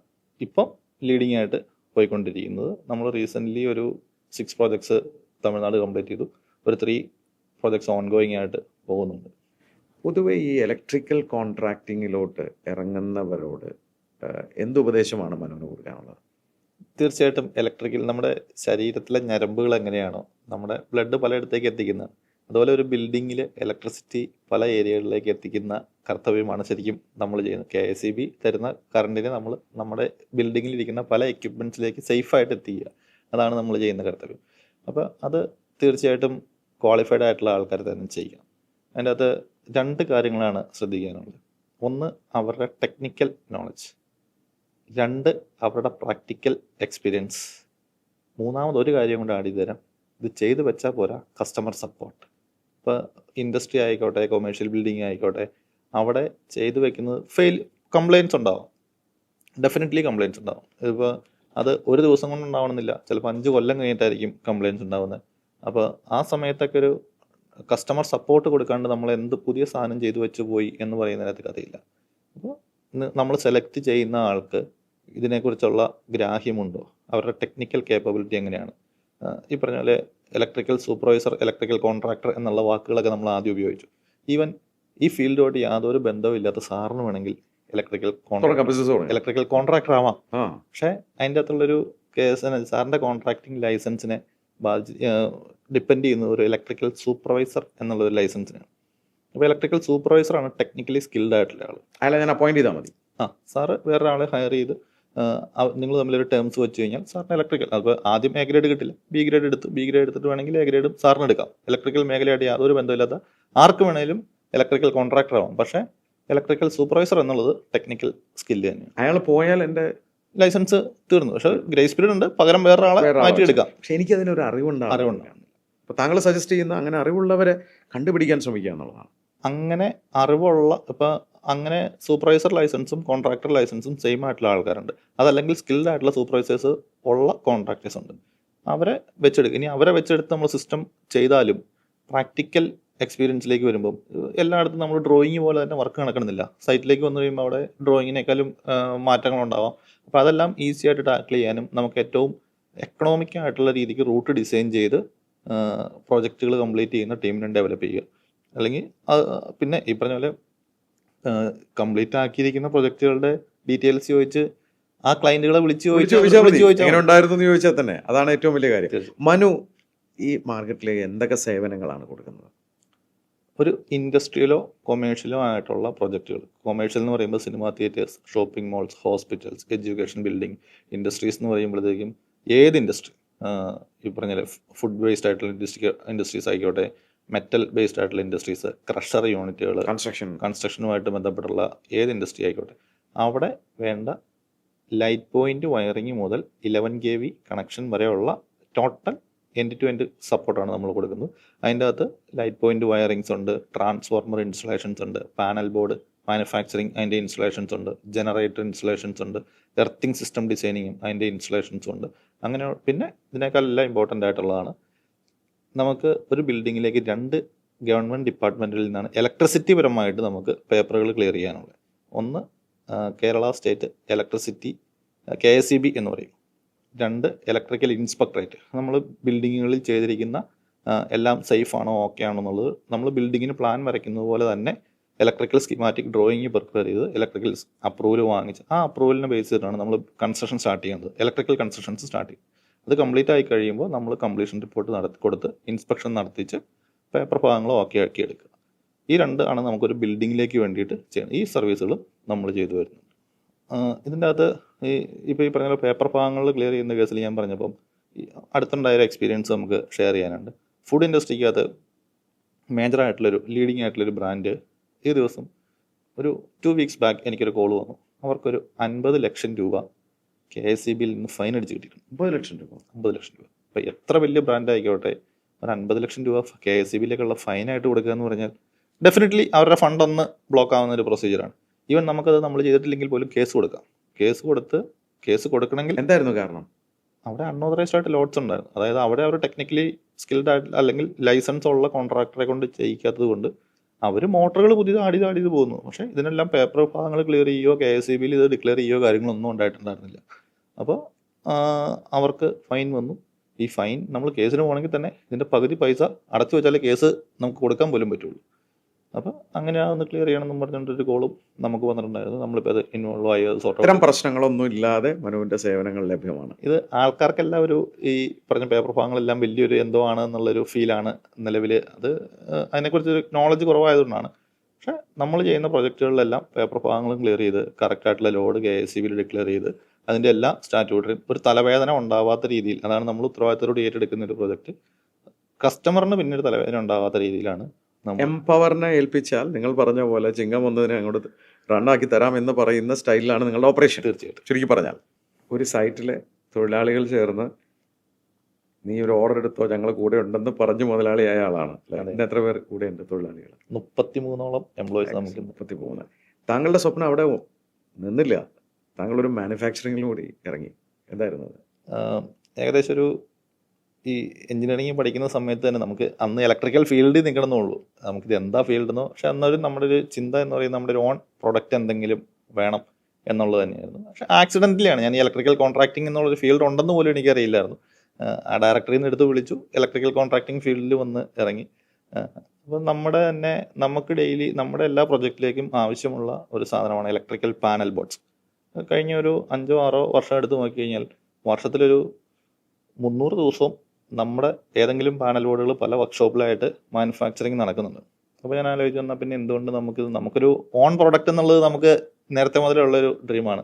Speaker 2: ഇപ്പം ലീഡിങ് ആയിട്ട് പോയിക്കൊണ്ടിരിക്കുന്നത്. നമ്മൾ റീസെൻ്റ്ലി ഒരു 6 പ്രോജക്ട്സ് തമിഴ്നാട് കംപ്ലീറ്റ് ചെയ്തു. ഒരു 3 പ്രോജക്ട്സ് ഓൺഗോയിങ് ആയിട്ട് പോകുന്നുണ്ട്.
Speaker 1: പൊതുവെ ഈ ഇലക്ട്രിക്കൽ കോൺട്രാക്ടിങ്ങിലോട്ട് ഇറങ്ങുന്നവരോട് എന്തുപദേശമാണ് മനുവിന് കൊടുക്കാനുള്ളത്?
Speaker 2: തീർച്ചയായിട്ടും ഇലക്ട്രിക്കൽ നമ്മുടെ ശരീരത്തിലെ ഞരമ്പുകൾ എങ്ങനെയാണോ നമ്മുടെ ബ്ലഡ് പലയിടത്തേക്ക് എത്തിക്കുന്നത്, അതുപോലെ ഒരു ബിൽഡിങ്ങിൽ ഇലക്ട്രിസിറ്റി പല ഏരിയകളിലേക്ക് എത്തിക്കുന്ന കർത്തവ്യമാണ് ശരിക്കും നമ്മൾ ചെയ്യുന്നത്. KSEB തരുന്ന കറണ്ടിനെ നമ്മൾ നമ്മുടെ ബിൽഡിങ്ങിലിരിക്കുന്ന പല എക്യുപ്മെൻറ്റ്സിലേക്ക് സേഫായിട്ട് എത്തിക്കുക, അതാണ് നമ്മൾ ചെയ്യുന്ന കർത്തവ്യം. അപ്പോൾ അത് തീർച്ചയായിട്ടും ക്വാളിഫൈഡ് ആയിട്ടുള്ള ആൾക്കാർ തന്നെ ചെയ്യണം. അതിൻ്റെ അകത്ത് 2 കാര്യങ്ങളാണ് ശ്രദ്ധിക്കാനുള്ളത്. ഒന്ന് അവരുടെ ടെക്നിക്കൽ നോളജ്, 2 അവരുടെ പ്രാക്ടിക്കൽ എക്സ്പീരിയൻസ്. മൂന്നാമതൊരു കാര്യം കൊണ്ട് ആഡ് ചെയ്ത് തരാം, ഇത് ചെയ്ത് വെച്ചാൽ പോരാ, കസ്റ്റമർ സപ്പോർട്ട്. ഇപ്പോൾ ഇൻഡസ്ട്രി ആയിക്കോട്ടെ, കൊമേഴ്ഷ്യൽ ബിൽഡിംഗ് ആയിക്കോട്ടെ, അവിടെ ചെയ്തു വെക്കുന്നത് കംപ്ലയിൻസ് ഉണ്ടാവും, ഡെഫിനറ്റ്ലി കംപ്ലയിൻസ് ഉണ്ടാവും. ഇതിപ്പോൾ അത് ഒരു ദിവസം കൊണ്ട് ഉണ്ടാവണമെന്നില്ല, ചിലപ്പോൾ 5 കൊല്ലം കഴിഞ്ഞിട്ടായിരിക്കും കംപ്ലയിൻസ് ഉണ്ടാവുന്നത്. അപ്പോൾ ആ സമയത്തൊക്കെ ഒരു കസ്റ്റമർ സപ്പോർട്ട് കൊടുക്കാണ്ട് നമ്മൾ എന്ത് പുതിയ സാധനം ചെയ്തു വെച്ച് പോയി എന്ന് പറയുന്നതിനകത്ത് കഥയില്ല. അപ്പോൾ നമ്മൾ സെലക്ട് ചെയ്യുന്ന ആൾക്ക് ഇതിനെക്കുറിച്ചുള്ള ഗ്രാഹ്യമുണ്ടോ, അവരുടെ ടെക്നിക്കൽ കേപ്പബിലിറ്റി എങ്ങനെയാണ്. ഈ പറഞ്ഞ പോലെ ഇലക്ട്രിക്കൽ സൂപ്പർവൈസർ, ഇലക്ട്രിക്കൽ കോൺട്രാക്ടർ എന്നുള്ള വാക്കുകളൊക്കെ നമ്മൾ ആദ്യം ഉപയോഗിച്ചു. ഈവൻ ഈ ഫീൽഡുമായിട്ട് യാതൊരു ബന്ധവും ഇല്ലാത്ത സാറിന് വേണമെങ്കിൽ ഇലക്ട്രിക്കൽ കോൺട്രാക്ടർ ആവാം. പക്ഷേ അതിൻ്റെ അകത്തുള്ളൊരു കേസ് സാറിൻ്റെ കോൺട്രാക്ടിങ് ലൈസൻസിനെ ഡിപ്പെൻഡ് ചെയ്യുന്നത് ഒരു ഇലക്ട്രിക്കൽ സൂപ്പർവൈസർ എന്നുള്ള ഒരു ലൈസൻസിനാണ്. അപ്പോൾ ഇലക്ട്രിക്കൽ സൂപ്പർവൈസറാണ് ടെക്നിക്കലി സ്കിൽഡ് ആയിട്ടുള്ള ആൾ.
Speaker 1: അയാളെ ഞാൻ അപ്പോയിന്റ് ചെയ്താൽ മതി.
Speaker 2: സാറ് വേറൊരാളെ ഹയർ ചെയ്ത് നിങ്ങൾ തമ്മിലൊരു ടേംസ് വെച്ച് കഴിഞ്ഞാൽ സാറിന് ഇലക്ട്രിക്കൽ, അപ്പോൾ ആദ്യം A ഗ്രേഡ് കിട്ടില്ല, B ഗ്രേഡ് എടുത്തു, B ഗ്രേഡ് എടുത്തിട്ട് വേണമെങ്കിൽ A ഗ്രേഡും സാറിന് എടുക്കാം. ഇലക്ട്രിക്കൽ മേഖലയായിട്ട് യാതൊരു ബന്ധമില്ലാത്ത ആർക്ക് വേണമെങ്കിലും ഇലക്ട്രിക്കൽ കോൺട്രാക്ടർ ആവാം. പക്ഷേ ഇലക്ട്രിക്കൽ സൂപ്പർവൈസർ എന്നുള്ളത് ടെക്നിക്കൽ സ്കില്ല് തന്നെയാണ്.
Speaker 1: അയാൾ പോയാൽ എൻ്റെ
Speaker 2: ലൈസൻസ് തീർന്നു, പക്ഷേ ഗ്രേസ് പീരീഡ് ഉണ്ട്, പകരം വേറൊരാളെ മാറ്റിയെടുക്കാം.
Speaker 1: പക്ഷെ എനിക്ക് അതിനൊരു അറിവുണ്ടാകും. അപ്പോൾ താങ്കൾ സജസ്റ്റ് ചെയ്യുന്ന അങ്ങനെ അറിവുള്ളവരെ കണ്ടുപിടിക്കാൻ ശ്രമിക്കുക എന്നുള്ളതാണ്.
Speaker 2: അങ്ങനെ അറിവുള്ള, ഇപ്പം അങ്ങനെ സൂപ്പർവൈസർ ലൈസൻസും കോൺട്രാക്ടർ ലൈസൻസും സെയിം ആയിട്ടുള്ള ആൾക്കാരുണ്ട്. അതല്ലെങ്കിൽ സ്കിൽഡ് ആയിട്ടുള്ള സൂപ്പർവൈസേഴ്സ് ഉള്ള കോൺട്രാക്ടേഴ്സ് ഉണ്ട്. അവരെ വെച്ചെടുക്കുക. ഇനി അവരെ വെച്ചെടുത്ത് നമ്മൾ സിസ്റ്റം ചെയ്താലും പ്രാക്ടിക്കൽ എക്സ്പീരിയൻസിലേക്ക് വരുമ്പം എല്ലായിടത്തും നമ്മൾ ഡ്രോയിങ് പോലെ തന്നെ വർക്ക് നടക്കണമെന്നില്ല. സൈറ്റിലേക്ക് വന്നു കഴിയുമ്പോൾ അവിടെ ഡ്രോയിങ്ങിനേക്കാളും മാറ്റങ്ങളുണ്ടാവാം. അപ്പോൾ അതെല്ലാം ഈസി ആയിട്ട് ടാക്കിൾ ചെയ്യാനും നമുക്ക് ഏറ്റവും എക്കണോമിക് ആയിട്ടുള്ള രീതിക്ക് റൂട്ട് ഡിസൈൻ ചെയ്ത് പ്രോജക്റ്റുകൾ കംപ്ലീറ്റ് ചെയ്യുന്ന ടീമിനെ ഡെവലപ്പ് ചെയ്യുക. അല്ലെങ്കിൽ പിന്നെ ഈ പറഞ്ഞ പോലെ കംപ്ലീറ്റ് ആക്കിയിരിക്കുന്ന പ്രൊജക്റ്റുകളുടെ ഡീറ്റെയിൽസ് ചോദിച്ച് ആ ക്ലയന്റുകളെ വിളിച്ച്
Speaker 1: എങ്ങനെ ഉണ്ടായിരുന്നു എന്ന് ചോദിച്ചാൽ തന്നെ അതാണ് ഏറ്റവും വലിയ കാര്യം. മനു, ഈ മാർക്കറ്റിലേക്ക് എന്തൊക്കെ സേവനങ്ങളാണ് കൊടുക്കുന്നത്?
Speaker 2: ഒരു ഇൻഡസ്ട്രിയലോ കൊമേഴ്ഷ്യലോ ആയിട്ടുള്ള പ്രൊജക്റ്റുകൾ. കൊമേഴ്ഷ്യൽ എന്ന് പറയുമ്പോൾ cinema theatres, shopping moles, hospitals, education building. Industries എന്ന് പറയുമ്പോഴത്തേക്കും ഏത് ഇൻഡസ്ട്രി, ഈ പറഞ്ഞ ഫുഡ് ബേസ്ഡ് ആയിട്ടുള്ള ഇൻഡസ്ട്രീസ് ആയിക്കോട്ടെ, മെറ്റൽ ബേസ്ഡ് ആയിട്ടുള്ള ഇൻഡസ്ട്രീസ്, ക്രഷർ യൂണിറ്റുകൾ, കൺസ്ട്രക്ഷനുമായിട്ട് ബന്ധപ്പെട്ടുള്ള ഏത് ഇൻഡസ്ട്രി ആയിക്കോട്ടെ, അവിടെ വേണ്ട ലൈറ്റ് പോയിന്റ് വയറിങ് മുതൽ 11 kV കണക്ഷൻ വരെയുള്ള ടോട്ടൽ എൻഡ് ടു എൻഡ് സപ്പോർട്ടാണ് നമ്മൾ കൊടുക്കുന്നത്. അതിൻ്റെ അകത്ത് ലൈറ്റ് പോയിന്റ് വയറിങ്സ് ഉണ്ട്, ട്രാൻസ്ഫോർമർ ഇൻസ്റ്റലേഷൻസ് ഉണ്ട്, പാനൽ ബോർഡ് മാനുഫാക്ചറിങ് അതിൻ്റെ ഇൻസ്റ്റലേഷൻസ് ഉണ്ട്, ജനറേറ്റർ ഇൻസ്റ്റലേഷൻസ് ഉണ്ട്, എർത്തിങ് സിസ്റ്റം ഡിസൈനിങ്ങും അതിൻ്റെ ഇൻസ്റ്റലേഷൻസും ഉണ്ട്. അങ്ങനെ പിന്നെ ഇതിനേക്കാൾ എല്ലാം ഇമ്പോർട്ടൻ്റ് ആയിട്ടുള്ളതാണ്, നമുക്ക് ഒരു ബിൽഡിങ്ങിലേക്ക് 2 ഗവൺമെൻറ് ഡിപ്പാർട്ട്മെൻറ്റിൽ നിന്നാണ് ഇലക്ട്രിസിറ്റി പരമായിട്ട് നമുക്ക് പേപ്പറുകൾ ക്ലിയർ ചെയ്യാനുള്ളത്. ഒന്ന് കേരള സ്റ്റേറ്റ് ഇലക്ട്രിസിറ്റി KSEB എന്ന് പറയും. 2 ഇലക്ട്രിക്കൽ ഇൻസ്പെക്ടറേറ്റ്. നമ്മൾ ബിൽഡിങ്ങുകളിൽ ചെയ്തിരിക്കുന്ന എല്ലാം സേഫ് ആണോ ഓക്കെ ആണോ എന്നുള്ളത് നമ്മൾ ബിൽഡിങ്ങിന് പ്ലാൻ വരയ്ക്കുന്നത് പോലെ തന്നെ ഇലക്ട്രിക്കൽ സ്കീമാറ്റിക് ഡ്രോയിങ് പ്രിപ്പയർ ചെയ്ത് ഇലക്ട്രിക്കൽ അപ്രൂവൽ വാങ്ങിച്ച് ആ അപ്രൂവലിനെ ബേസ് ചെയ്തിട്ടാണ് നമ്മൾ കൺസ്ട്രക്ഷൻ സ്റ്റാർട്ട് ചെയ്യുന്നത്, ഇലക്ട്രിക്കൽ കൺസ്ട്രക്ഷൻസ് സ്റ്റാർട്ട് ചെയ്യും. അത് കംപ്ലീറ്റ് ആയി കഴിയുമ്പോൾ നമ്മൾ കംപ്ലീഷൻ റിപ്പോർട്ട് കൊടുത്ത് ഇൻസ്പെക്ഷൻ നടത്തിച്ച് പേപ്പർ ഭാഗങ്ങൾ ഓക്കെ ആക്കി എടുക്കുക. ഈ 2 ആണ് നമുക്കൊരു ബിൽഡിങ്ങിലേക്ക് വേണ്ടിയിട്ട് ചെയ്യുന്നത്. ഈ സർവീസുകളും നമ്മൾ ചെയ്തു വരുന്നുണ്ട്. ഇതിൻ്റെ അകത്ത് ഇപ്പോൾ ഈ പറഞ്ഞ പേപ്പർ ഭാഗങ്ങൾ ക്ലിയർ ചെയ്യുന്ന കേസിൽ ഞാൻ പറഞ്ഞപ്പം അടുത്തുണ്ടായ ഒരു എക്സ്പീരിയൻസ് നമുക്ക് ഷെയർ ചെയ്യാനുണ്ട്. ഫുഡ് ഇൻഡസ്ട്രിക്കകത്ത് മേജറായിട്ടുള്ളൊരു ലീഡിങ് ആയിട്ടുള്ളൊരു ബ്രാൻഡ് ഈ ദിവസം ഒരു 2 weeks ബാക്ക് എനിക്കൊരു കോൾ വന്നു. അവർക്കൊരു 50 ലക്ഷം രൂപ KSEBയിൽ നിന്ന് ഫൈൻ അടിച്ച് കിട്ടിയിട്ടുണ്ട്.
Speaker 1: 50 ലക്ഷം രൂപ.
Speaker 2: അപ്പോൾ എത്ര വലിയ ബ്രാൻഡ് ആയിക്കോട്ടെ, ഒരു 50 ലക്ഷം രൂപ KSEBയിലേക്കുള്ള ഫൈനായിട്ട് കൊടുക്കുക എന്ന് പറഞ്ഞാൽ ഡെഫിനറ്റ്ലി അവരുടെ ഫണ്ട് ഒന്ന് ബ്ലോക്ക് ആവുന്ന ഒരു പ്രൊസീജിയറാണ്. ഈവൻ നമുക്കത് നമ്മൾ ചെയ്തിട്ടില്ലെങ്കിൽ പോലും കേസ് കൊടുക്കാം. കേസ് കൊടുക്കണമെങ്കിൽ
Speaker 1: എന്തായിരുന്നു കാരണം?
Speaker 2: അവിടെ അൺഓതറൈസ്ഡ് ആയിട്ട് ലോഡ്സ് ഉണ്ടായിരുന്നു. അതായത് അവിടെ അവർ ടെക്നിക്കലി സ്കിൽഡ് ആയിട്ട് അല്ലെങ്കിൽ ലൈസൻസ് ഉള്ള കോൺട്രാക്ടറെ കൊണ്ട് ചെയ്യിക്കാത്തത് കൊണ്ട് അവർ മോട്ടറുകൾ പുതിയത് ആടി പോകുന്നു. പക്ഷേ ഇതിനെല്ലാം പേപ്പർ ഭാഗങ്ങൾ ക്ലിയർ ചെയ്യുകയോ KSEBയിൽ ഇത് ഡിക്ലെയർ ചെയ്യുകയോ കാര്യങ്ങളൊന്നും ഉണ്ടായിട്ടുണ്ടായിരുന്നില്ല. അപ്പോൾ അവർക്ക് ഫൈൻ വന്നു. ഈ ഫൈൻ നമ്മൾ കേസിന് പോകണമെങ്കിൽ തന്നെ ഇതിൻ്റെ പകുതി പൈസ അടച്ചു വെച്ചാലേ കേസ് നമുക്ക് കൊടുക്കാൻ പോലും പറ്റുള്ളൂ. അപ്പോൾ അങ്ങനെ ഒന്ന് ക്ലിയർ ചെയ്യണമെന്നും പറഞ്ഞിട്ടൊരു കോളും നമുക്ക് വന്നിട്ടുണ്ടായിരുന്നു. നമ്മളിപ്പോൾ അത് ഇൻവോൾവ് ആയി
Speaker 1: ഇത്തരം പ്രശ്നങ്ങളൊന്നും ഇല്ലാതെ മനുവിൻ്റെ സേവനങ്ങൾ ലഭ്യമാണ്.
Speaker 2: ഇത് ആൾക്കാർക്കെല്ലാം ഒരു ഈ പറഞ്ഞ പേപ്പർ ഭാഗങ്ങളെല്ലാം വലിയൊരു എന്തോ ആണ് എന്നുള്ളൊരു ഫീലാണ് നിലവിൽ. അത് അതിനെക്കുറിച്ചൊരു നോളജ് കുറവായതുകൊണ്ടാണ്. പക്ഷേ നമ്മൾ ചെയ്യുന്ന പ്രൊജക്റ്റുകളിലെല്ലാം പേപ്പർ ഭാഗങ്ങളും ക്ലിയർ ചെയ്ത് കറക്റ്റായിട്ടുള്ള ലോഡ് KSEBയിൽ ഡിക്ലെയർ ചെയ്ത് അതിൻ്റെ എല്ലാ സ്റ്റാറ്റ്യൂട്ടറിയും ഒരു തലവേദന ഉണ്ടാവാത്ത രീതിയിൽ, അതാണ് നമ്മൾ ഉത്തരവാദിത്തത്തോട് ഏറ്റെടുക്കുന്ന ഒരു പ്രൊജക്റ്റ്. കസ്റ്റമറിന് പിന്നെ ഒരു തലവേദന ഉണ്ടാവാത്ത രീതിയിലാണ്
Speaker 1: എംപവറിനെ ഏൽപ്പിച്ചാൽ നിങ്ങൾ പറഞ്ഞ പോലെ ചിങ്ങം ഒന്നതിനെ അങ്ങോട്ട് റണ്ണാക്കി തരാം എന്ന് പറയുന്ന സ്റ്റൈലിലാണ് നിങ്ങളുടെ ഓപ്പറേഷൻ.
Speaker 2: തീർച്ചയായിട്ടും.
Speaker 1: ചുരുക്കി പറഞ്ഞാൽ ഒരു സൈറ്റിലെ തൊഴിലാളികൾ ചേർന്ന് നീ ഒരു ഓർഡർ എടുത്തോ ഞങ്ങൾ കൂടെ ഉണ്ടെന്ന് പറഞ്ഞു മുതലാളിയായ ആളാണ്. അതിന് എത്ര പേർ കൂടെ ഉണ്ട് തൊഴിലാളികൾ?
Speaker 2: 33ഓളം എംപ്ലോയീസ് നമുക്ക്.
Speaker 1: 33. താങ്കളുടെ സ്വപ്നം അവിടെ നിന്നില്ല, താങ്കളൊരു മാനുഫാക്ചറിങ്ങിലും കൂടി ഇറങ്ങി. എന്തായിരുന്നു അത്?
Speaker 2: ഏകദേശം ഒരു ഈ എഞ്ചിനീയറിംഗ് പഠിക്കുന്ന സമയത്ത് തന്നെ നമുക്ക് അന്ന് ഇലക്ട്രിക്കൽ ഫീൽഡിൽ നിൽക്കണമെന്നുള്ളൂ. നമുക്കിത് എന്താ ഫീൽഡെന്നോ, പക്ഷെ അന്നൊരു നമ്മുടെ ഒരു ചിന്ത എന്ന് പറയുന്നത് നമ്മുടെ ഒരു ഓൺ പ്രൊഡക്റ്റ് എന്തെങ്കിലും വേണം എന്നുള്ളത് തന്നെയായിരുന്നു. പക്ഷെ ആക്സിഡൻ്റലിയാണ് ഞാൻ ഈ ഇലക്ട്രിക്കൽ കോൺട്രാക്ടിങ് എന്നുള്ളൊരു ഫീൽഡ് ഉണ്ടെന്ന് പോലും എനിക്കറിയില്ലായിരുന്നു. ആ ഡയറക്ടറിൽ നിന്ന് എടുത്ത് വിളിച്ചു, ഇലക്ട്രിക്കൽ കോൺട്രാക്ടിങ് ഫീൽഡിൽ വന്ന് ഇറങ്ങി. അപ്പോൾ നമ്മുടെ തന്നെ നമുക്ക് ഡെയിലി നമ്മുടെ എല്ലാ പ്രൊജക്റ്റിലേക്കും ആവശ്യമുള്ള ഒരു സാധനമാണ് ഇലക്ട്രിക്കൽ പാനൽ ബോർഡ്സ്. കഴിഞ്ഞ ഒരു 5-6 വർഷം എടുത്ത് നോക്കിക്കഴിഞ്ഞാൽ വർഷത്തിലൊരു 300 ദിവസവും നമ്മുടെ ഏതെങ്കിലും പാനൽ ബോർഡുകൾ പല വർക്ക്ഷോപ്പിലായിട്ട് മാനുഫാക്ചറിങ് നടക്കുന്നുണ്ട്. അപ്പോൾ ഞാൻ ആലോചിച്ച് വന്നാൽ പിന്നെ എന്തുകൊണ്ട് നമുക്കൊരു ഓൺ പ്രോഡക്റ്റ് എന്നുള്ളത് നമുക്ക് നേരത്തെ മുതലുള്ളൊരു ഡ്രീമാണ്.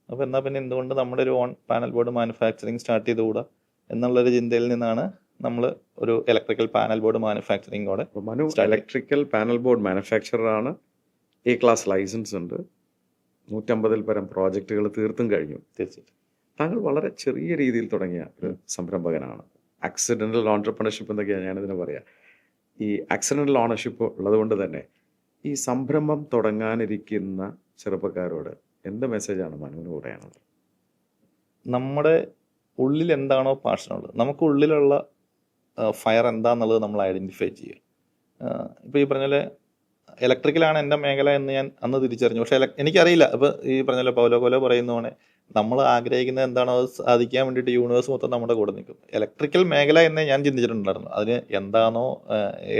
Speaker 2: അപ്പോൾ എന്നാൽ പിന്നെ എന്തുകൊണ്ട് നമ്മുടെ ഒരു own panel board manufacturing start ചെയ്തുകൂടാ എന്നുള്ളൊരു ചിന്തയിൽ നിന്നാണ് നമ്മൾ ഒരു ഇലക്ട്രിക്കൽ പാനൽ ബോർഡ് മാനുഫാക്ചറിങ് കൂടെ.
Speaker 1: മനു ഇലക്ട്രിക്കൽ പാനൽ ബോർഡ് മാനുഫാക്ചററാണ്, A-class ലൈസൻസ് ഉണ്ട്, 150-ൽ പരം പ്രോജക്റ്റുകൾ തീർത്തും കഴിഞ്ഞു.
Speaker 2: തീർച്ചയായിട്ടും.
Speaker 1: താങ്കൾ വളരെ ചെറിയ രീതിയിൽ തുടങ്ങിയ ഒരു സംരംഭകനാണ്. ആക്സിഡൻ്റൽ ഓൺട്രപ്രണർഷിപ്പ് എന്നൊക്കെയാണ് ഞാനിതിനെ പറയാം. ഈ ആക്സിഡൻ്റൽ ഓണർഷിപ്പ് ഉള്ളതുകൊണ്ട് തന്നെ ഈ സംരംഭം തുടങ്ങാനിരിക്കുന്ന ചെറുപ്പക്കാരോട് എന്ത് മെസ്സേജാണ് മനുവിന് കൂടെയാണുള്ളത്?
Speaker 2: നമ്മുടെ ഉള്ളിൽ എന്താണോ പാഷനുള്ളത്, നമുക്ക് ഉള്ളിലുള്ള ഫയർ എന്താണെന്നുള്ളത് നമ്മൾ ഐഡൻറ്റിഫൈ ചെയ്യുക. ഇപ്പോൾ ഈ പറഞ്ഞ പോലെ ഇലക്ട്രിക്കലാണ് എൻ്റെ മേഖല എന്ന് ഞാൻ അന്ന് തിരിച്ചറിഞ്ഞു. പക്ഷേ എനിക്കറിയില്ല. അപ്പോൾ ഈ പറഞ്ഞ പോലെ പൗലോ കോലോ പറയുന്നതാണ്, നമ്മൾ ആഗ്രഹിക്കുന്നത് എന്താണോ അത് സാധിക്കാൻ വേണ്ടിയിട്ട് യൂണിവേഴ്സ് മൊത്തം നമ്മുടെ കൂടെ നിൽക്കും. ഇലക്ട്രിക്കൽ മേഖല എന്നേ ഞാൻ ചിന്തിച്ചിട്ടുണ്ടായിരുന്നു. അതിന് എന്താണോ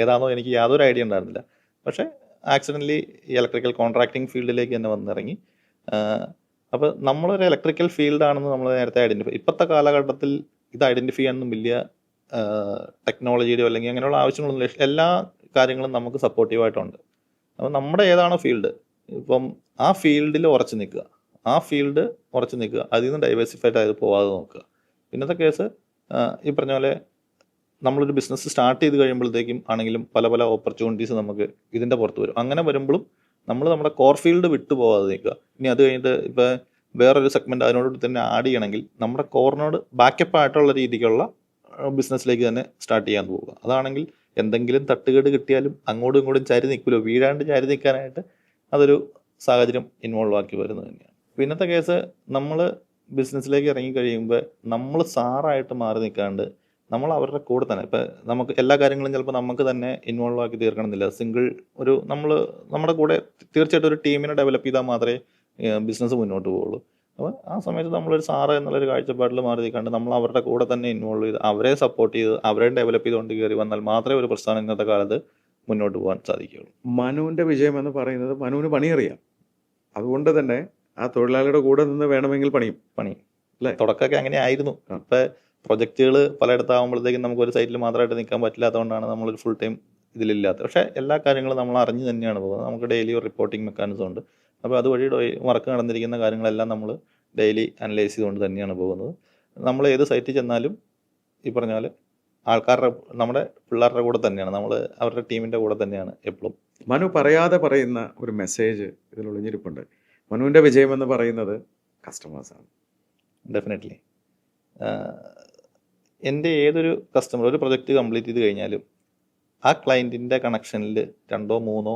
Speaker 2: ഏതാണോ എനിക്ക് യാതൊരു ഐഡിയ ഉണ്ടായിരുന്നില്ല. പക്ഷേ ആക്സിഡൻ്റലി ഈ ഇലക്ട്രിക്കൽ കോൺട്രാക്ടിങ് ഫീൽഡിലേക്ക് തന്നെ വന്നിറങ്ങി. അപ്പോൾ നമ്മളൊരു ഇലക്ട്രിക്കൽ ഫീൽഡാണെന്ന് നമ്മൾ നേരത്തെ ഇപ്പോഴത്തെ കാലഘട്ടത്തിൽ ഇത് ഐഡൻറ്റിഫൈ ചെയ്യാനൊന്നും വലിയ ടെക്നോളജിയുടെയോ അല്ലെങ്കിൽ അങ്ങനെയുള്ള ആവശ്യങ്ങളൊന്നും എല്ലാ കാര്യങ്ങളും നമുക്ക് സപ്പോർട്ടീവായിട്ടുണ്ട്. അപ്പോൾ നമ്മുടെ ഏതാണോ ഫീൽഡ്, ഇപ്പം ആ ഫീൽഡിൽ ഉറച്ചു നിൽക്കുക, അതിൽ നിന്ന് ഡൈവേഴ്സിഫൈഡ് ആയത് പോവാതെ നോക്കുക. ഇന്നത്തെ കേസ് ഈ പറഞ്ഞ പോലെ നമ്മളൊരു ബിസിനസ് സ്റ്റാർട്ട് ചെയ്ത് കഴിയുമ്പോഴത്തേക്കും ആണെങ്കിലും പല പല ഓപ്പർച്യൂണിറ്റീസ് നമുക്ക് ഇതിൻ്റെ പുറത്ത് വരും. അങ്ങനെ വരുമ്പോഴും നമ്മൾ നമ്മുടെ കോർ ഫീൽഡ് വിട്ടു പോകാതെ നിൽക്കുക. ഇനി അത് കഴിഞ്ഞിട്ട് ഇപ്പോൾ വേറൊരു സെഗ്മെൻറ്റ് അതിനോട് തന്നെ ആഡ് ചെയ്യണമെങ്കിൽ നമ്മുടെ കോറിനോട് ബാക്കപ്പ് ആയിട്ടുള്ള രീതിക്കുള്ള ബിസിനസ്സിലേക്ക് തന്നെ സ്റ്റാർട്ട് ചെയ്യാൻ പോവുക. അതാണെങ്കിൽ എന്തെങ്കിലും തട്ടുകേട് കിട്ടിയാലും അങ്ങോട്ടും ഇങ്ങോട്ടും ചാരി നിൽക്കുമല്ലോ, വീഴാണ്ട് ചാരി നിൽക്കാനായിട്ട് അതൊരു സാഹചര്യം ഇൻവോൾവ് ആക്കി വരുന്നത് തന്നെയാണ്. ഇന്നത്തെ കേസ് നമ്മൾ ബിസിനസ്സിലേക്ക് ഇറങ്ങി കഴിയുമ്പോൾ നമ്മൾ സാറായിട്ട് മാറി നിൽക്കാണ്ട് നമ്മൾ അവരുടെ കൂടെ തന്നെ, ഇപ്പം നമുക്ക് എല്ലാ കാര്യങ്ങളും ചിലപ്പോൾ നമുക്ക് തന്നെ ഇൻവോൾവ് ആക്കി തീർക്കണമെന്നില്ല. നമ്മൾ നമ്മുടെ കൂടെ തീർച്ചയായിട്ടും ഒരു ടീമിനെ ഡെവലപ്പ് ചെയ്താൽ മാത്രമേ ബിസിനസ് മുന്നോട്ട് പോവുള്ളൂ. അപ്പോൾ ആ സമയത്ത് നമ്മളൊരു സാറ് എന്നുള്ളൊരു കാഴ്ചപ്പാടിൽ മാറി നിൽക്കാണ്ട് നമ്മൾ അവരുടെ കൂടെ തന്നെ ഇൻവോൾവ് ചെയ്ത് അവരെ സപ്പോർട്ട് ചെയ്ത് അവരെ ഡെവലപ്പ് ചെയ്തുകൊണ്ട് കയറി വന്നാൽ മാത്രമേ ഒരു പ്രസ്ഥാനം ഇന്നത്തെ കാലത്ത് മുന്നോട്ട് പോകാൻ സാധിക്കുകയുള്ളൂ.
Speaker 1: മനുവിൻ്റെ വിജയം എന്ന് പറയുന്നത് മനുവിന് പണിയറിയാം. അതുകൊണ്ട് തന്നെ ആ തൊഴിലാളിയുടെ കൂടെ നിന്ന് വേണമെങ്കിൽ പണി
Speaker 2: അല്ലേ? തുടക്കമൊക്കെ അങ്ങനെ ആയിരുന്നു. ഇപ്പം പ്രൊജക്റ്റുകൾ പലയിടത്താകുമ്പോഴത്തേക്കും നമുക്ക് ഒരു സൈറ്റിൽ മാത്രമായിട്ട് നിൽക്കാൻ പറ്റില്ലാത്തതുകൊണ്ടാണ് നമ്മളൊരു ഫുൾ ടൈം ഇതിലില്ലാത്തത്. പക്ഷേ എല്ലാ കാര്യങ്ങളും നമ്മൾ അറിഞ്ഞ് തന്നെയാണ് പോകുന്നത്. നമുക്ക് ഡെയിലി ഒരു റിപ്പോർട്ടിംഗ് മെക്കാനിസം ഉണ്ട്. അപ്പോൾ അതുവഴി വർക്ക് നടന്നിരിക്കുന്ന കാര്യങ്ങളെല്ലാം നമ്മൾ ഡെയിലി അനലൈസ് ചെയ്തുകൊണ്ട് തന്നെയാണ് പോകുന്നത്. നമ്മൾ ഏത് സൈറ്റിൽ ചെന്നാലും ഈ പറഞ്ഞ പോലെ ആൾക്കാരുടെ നമ്മുടെ പിള്ളേരുടെ കൂടെ തന്നെയാണ്, നമ്മൾ അവരുടെ ടീമിൻ്റെ കൂടെ തന്നെയാണ് എപ്പോഴും.
Speaker 1: മനു പറയാതെ പറയുന്ന ഒരു മെസ്സേജ് ഇതിൽ ഒളിഞ്ഞിരിപ്പുണ്ട്. മനുവിൻ്റെ വിജയം എന്ന് പറയുന്നത് കസ്റ്റമേഴ്സാണ്.
Speaker 2: ഡെഫിനറ്റ്ലി എൻ്റെ ഏതൊരു കസ്റ്റമർ ഒരു പ്രൊജക്റ്റ് കംപ്ലീറ്റ് ചെയ്ത് കഴിഞ്ഞാലും ആ ക്ലയൻറ്റിൻ്റെ കണക്ഷനിൽ 2 or 3